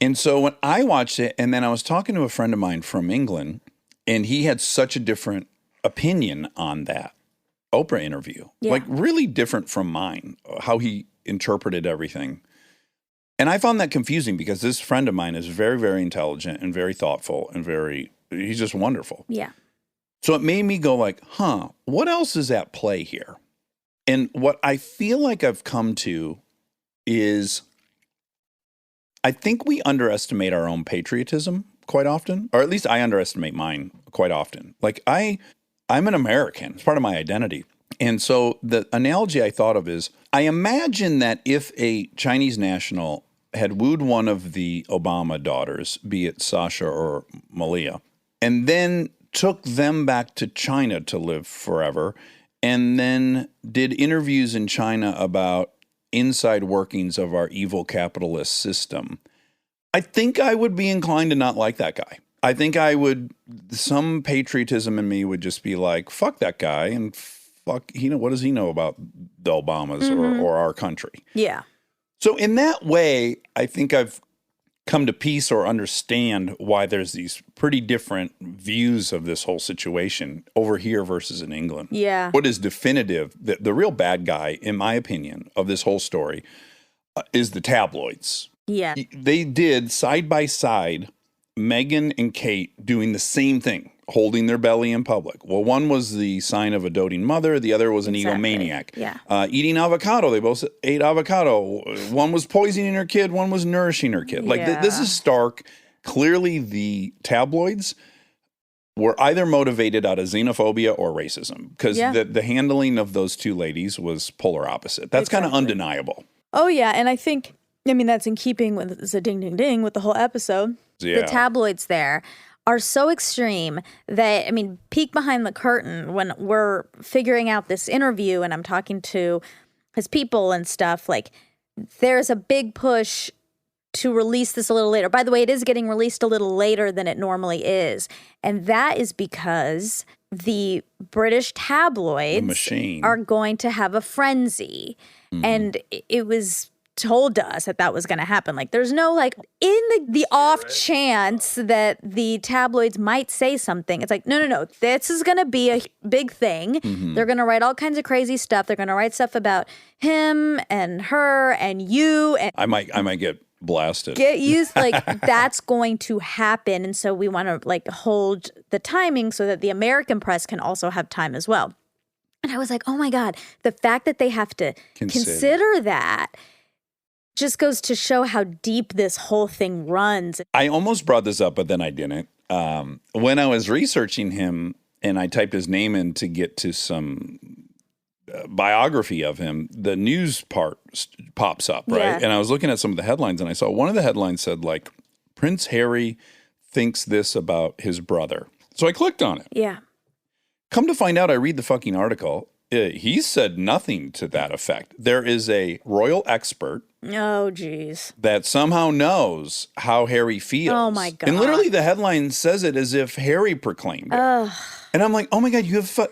And so when I watched it, and then I was talking to a friend of mine from England, and he had such a different opinion on that Oprah interview. Yeah. Like really different from mine, how he interpreted everything. And I found that confusing because this friend of mine is very, very intelligent and very thoughtful and he's just wonderful. Yeah. So it made me go like, what else is at play here? And what I feel like I've come to is I think we underestimate our own patriotism quite often, or at least I underestimate mine quite often. Like I'm an American. It's part of my identity. And so the analogy I thought of is I imagine that if a Chinese national had wooed one of the Obama daughters, be it Sasha or Malia, and then took them back to China to live forever, and then did interviews in China about inside workings of our evil capitalist system, I think I would be inclined to not like that guy. I think some patriotism in me would just be like, fuck that guy, and fuck, what does he know about the Obamas or our country? Yeah. So in that way, I think I've come to peace or understand why there's these pretty different views of this whole situation over here versus in England. Yeah. What is definitive, the real bad guy, in my opinion, of this whole story is the tabloids. Yeah. They did side by side Meghan and Kate doing the same thing, holding their belly in public. Well, one was the sign of a doting mother. The other was an egomaniac. Yeah. Eating avocado. They both ate avocado. One was poisoning her kid. One was nourishing her kid. Like Yeah. this is stark. Clearly the tabloids were either motivated out of xenophobia or racism because the handling of those two ladies was polar opposite. That's kind of undeniable. Oh, yeah. And I think, that's in keeping with the ding, ding, ding with the whole episode. Yeah. The tabloids there are so extreme that, peek behind the curtain when we're figuring out this interview and I'm talking to his people and stuff, like there's a big push to release this a little later. By the way, it is getting released a little later than it normally is. And that is because the British tabloids are going to have a frenzy. And it was told to us that was going to happen. Like there's no in the off chance that the tabloids might say something. It's like, no. This is going to be a big thing. They're going to write all kinds of crazy stuff. They're going to write stuff about him and her and you. And I might get blasted. get used, that's going to happen. And so we want to hold the timing so that the American press can also have time as well. And I was like, oh my God, the fact that they have to consider that just goes to show how deep this whole thing runs. I almost brought this up, but then I didn't. When I was researching him and I typed his name in to get to some biography of him, the news part pops up, right? Yeah. And I was looking at some of the headlines and I saw one of the headlines said Prince Harry thinks this about his brother. So I clicked on it. Yeah. Come to find out, I read the fucking article. He said nothing to that effect. There is a royal expert Oh, geez. that somehow knows how Harry feels. Oh, my God. And literally the headline says it as if Harry proclaimed it. And I'm like, oh my God,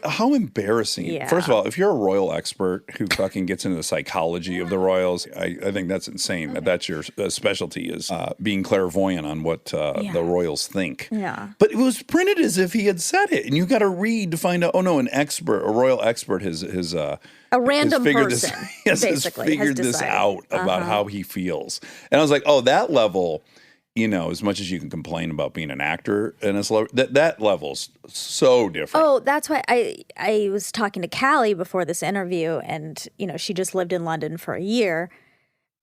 how embarrassing. Yeah. First of all, if you're a royal expert who fucking gets into the psychology of the royals, I think that's insane. That's your specialty is being clairvoyant on what the royals think. Yeah. But it was printed as if he had said it. And you got to read to find out, oh no, a royal expert has A random figured person, has basically, figured has this decided. out about how he feels. And I was like, oh, that level, you know, as much as you can complain about being an actor and a celebrity, that level's so different. Oh, that's why I was talking to Callie before this interview, and you know, she just lived in London for a year,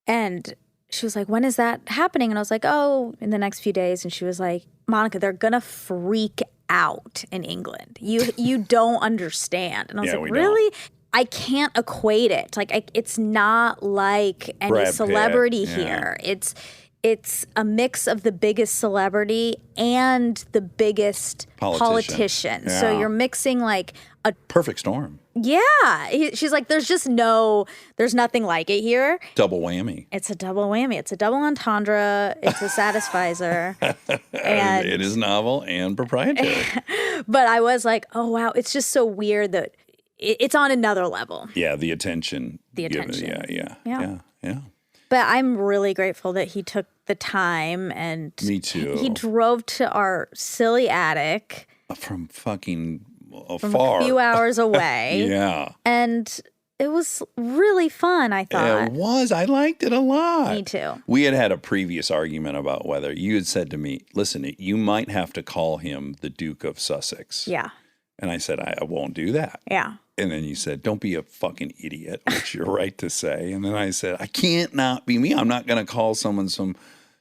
and she was like, "When is that happening?" And I was like, "Oh, in the next few days." And she was like, "Monica, they're gonna freak out in England. You don't understand." And I was Yeah, like, we don't. "Really?" I can't equate it. Like, it's not like any Brad Pitt, celebrity yeah. here. It's a mix of the biggest celebrity and the biggest politician. So Yeah. you're mixing like a Perfect storm. she's like, there's nothing like it here. Double whammy. It's a double whammy. It's a double entendre. It's a satisfizer. And It is novel and proprietary. but I was like, oh wow, it's just so weird that it's on another level. Yeah, the attention. The given. attention. Yeah. But I'm really grateful that he took the time, and Me too. he drove to our silly attic From fucking from far. a few hours away. Yeah. And it was really fun, I thought. It was. I liked it a lot. Me too. We had a previous argument about whether you had said to me, listen, you might have to call him the Duke of Sussex. Yeah. And I said, I won't do that. Yeah. And then you said, don't be a fucking idiot, which you're right to say. And then I said, I can't not be me. I'm not going to call someone some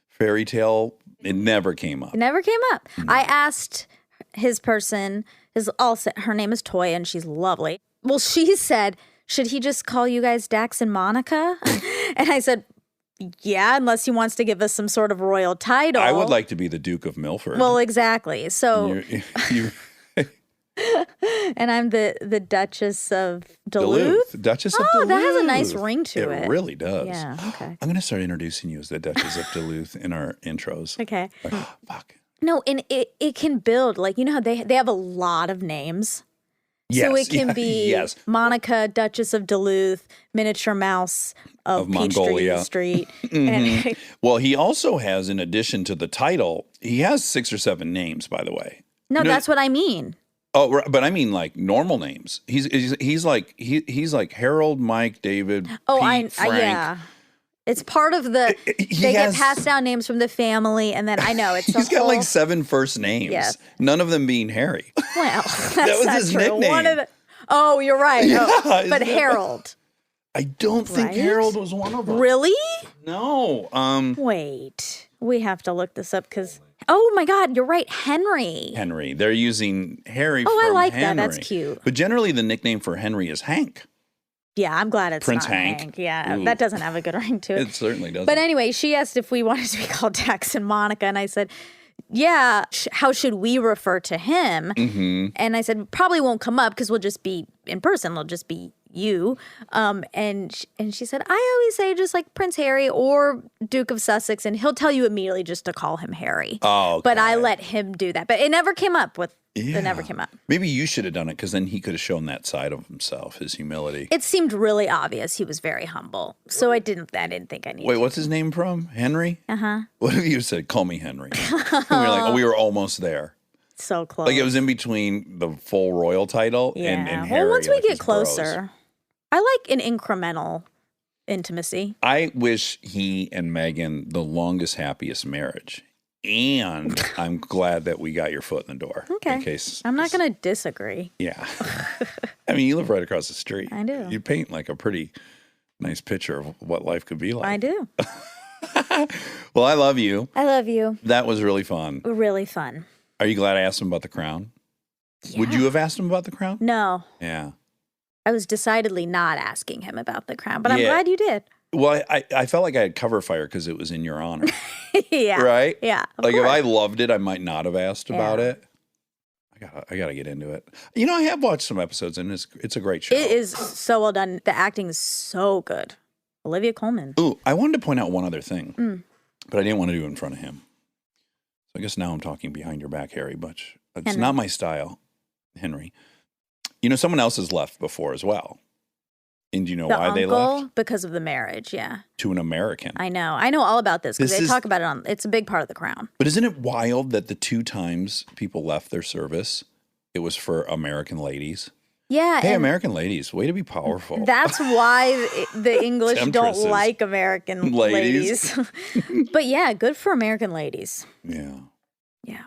fairy tale. It never came up. It never came up. I asked his person, her name is Toy, and she's lovely. Well, she said, should he just call you guys Dax and Monica? And I said, yeah, unless he wants to give us some sort of royal title. I would like to be the Duke of Milford. Well, exactly. So, You're and I'm the Duchess of Duluth. Duchess of Oh, Duluth. that has a nice ring to it. It really does. Yeah, okay. I'm going to start introducing you as the Duchess of Duluth in our intros. Okay. Fuck. No, and it can build, like, you know how they have a lot of names. Yes. So it can yeah, be yes. Monica, Duchess of Duluth, Miniature Mouse of Mongolia. Peachtree Street. And Well, he also has, in addition to the title, he has 6 or 7 names, by the way. no, You know- that's what I mean. Oh, right, but I mean like normal names. He's like Harold, Mike, David. Oh, Pete, Frank. yeah. It's part of the. He They has- get passed down names from the family, and then I know it's. He's a got whole, like 7 first names. Yes. None of them being Harry. Well, that's was not his true. nickname. One of the, oh, you're right. Yeah, Oh, isn't but it? Harold, I don't think Right? Harold was one of them. really? No. Wait, we have to look this up because. Oh my God, you're right, Henry. Henry. They're using Harry. Oh, I from like that. Henry. That's cute. But generally, the nickname for Henry is Hank. Yeah, I'm glad it's Prince not Hank. Yeah, Ooh. that doesn't have a good ring to it. It certainly doesn't. But anyway, she asked if we wanted to be called Dax and Monica, and I said, yeah, how should we refer to him? Mm-hmm. And I said, probably won't come up because we'll just be in person. It'll just be you. And she said, I always say just like Prince Harry or Duke of Sussex, and he'll tell you immediately just to call him Harry. Oh, But I okay. let him do that. But it never came up with, Yeah. it never came up. Maybe you should have done it because then he could have shown that side of himself, his humility. It seemed really obvious he was very humble. So I didn't think I needed Wait, what's his name from? Henry? Uh-huh. What if you said, call me Henry? And we were like, oh, we were almost there. So close. Like it was in between the full royal title and Harry. Well, once we like get his bros. closer, I like an incremental intimacy. I wish he and Meghan the longest, happiest marriage. And I'm glad that we got your foot in the door. Okay. In case, I'm not going to disagree. Yeah. I mean, you live right across the street. I do. You paint like a pretty nice picture of what life could be like. I do. Well, I love you. I love you. That was really fun. Really fun. Are you glad I asked him about the crown? Would you have asked him about the crown? No, Yeah. I was decidedly not asking him about the crown, but I'm Yeah. glad you did. Well, I felt like I had cover fire because it was in your honor, Yeah. right? Yeah. of Like if course. I loved it, I might not have asked about Yeah. it. I gotta get into it. You know, I have watched some episodes and it's a great show. It is so well done. The acting is so good. Olivia Colman. Ooh, I wanted to point out one other thing, Mm. but I didn't want to do it in front of him. So I guess now I'm talking behind your back, Harry, but it's Henry. not my style, Henry. You know, someone else has left before as well. And do you know The why uncle, they left? because of the marriage. Yeah. To an American. I know all about this because This they is- talk about it on, it's a big part of the crown. But isn't it wild that the 2 times people left their service, it was for American ladies? Yeah. Hey, and American ladies, way to be powerful. that's why the English don't Temptresses. like American Ladies. ladies. But yeah, good for American ladies. Yeah. Yeah.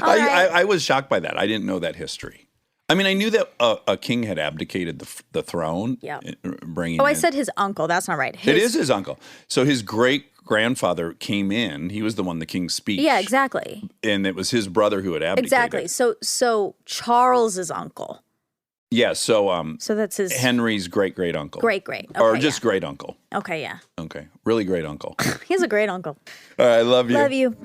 All right. I was shocked by that. I didn't know that history. I mean, I knew that a king had abdicated the throne. Yeah. Bringing. Oh, I in- said his uncle. That's not right. it is his uncle. So his great grandfather came in. He was the one, the king's speech. Yeah, exactly. And it was his brother who had abdicated. Exactly. So Charles's uncle. Yeah. So So that's his Henry's great uncle. great. Or Okay, just great uncle. yeah. Okay, yeah. Okay. Really great uncle. He's a great uncle. All right. Love you. Love you.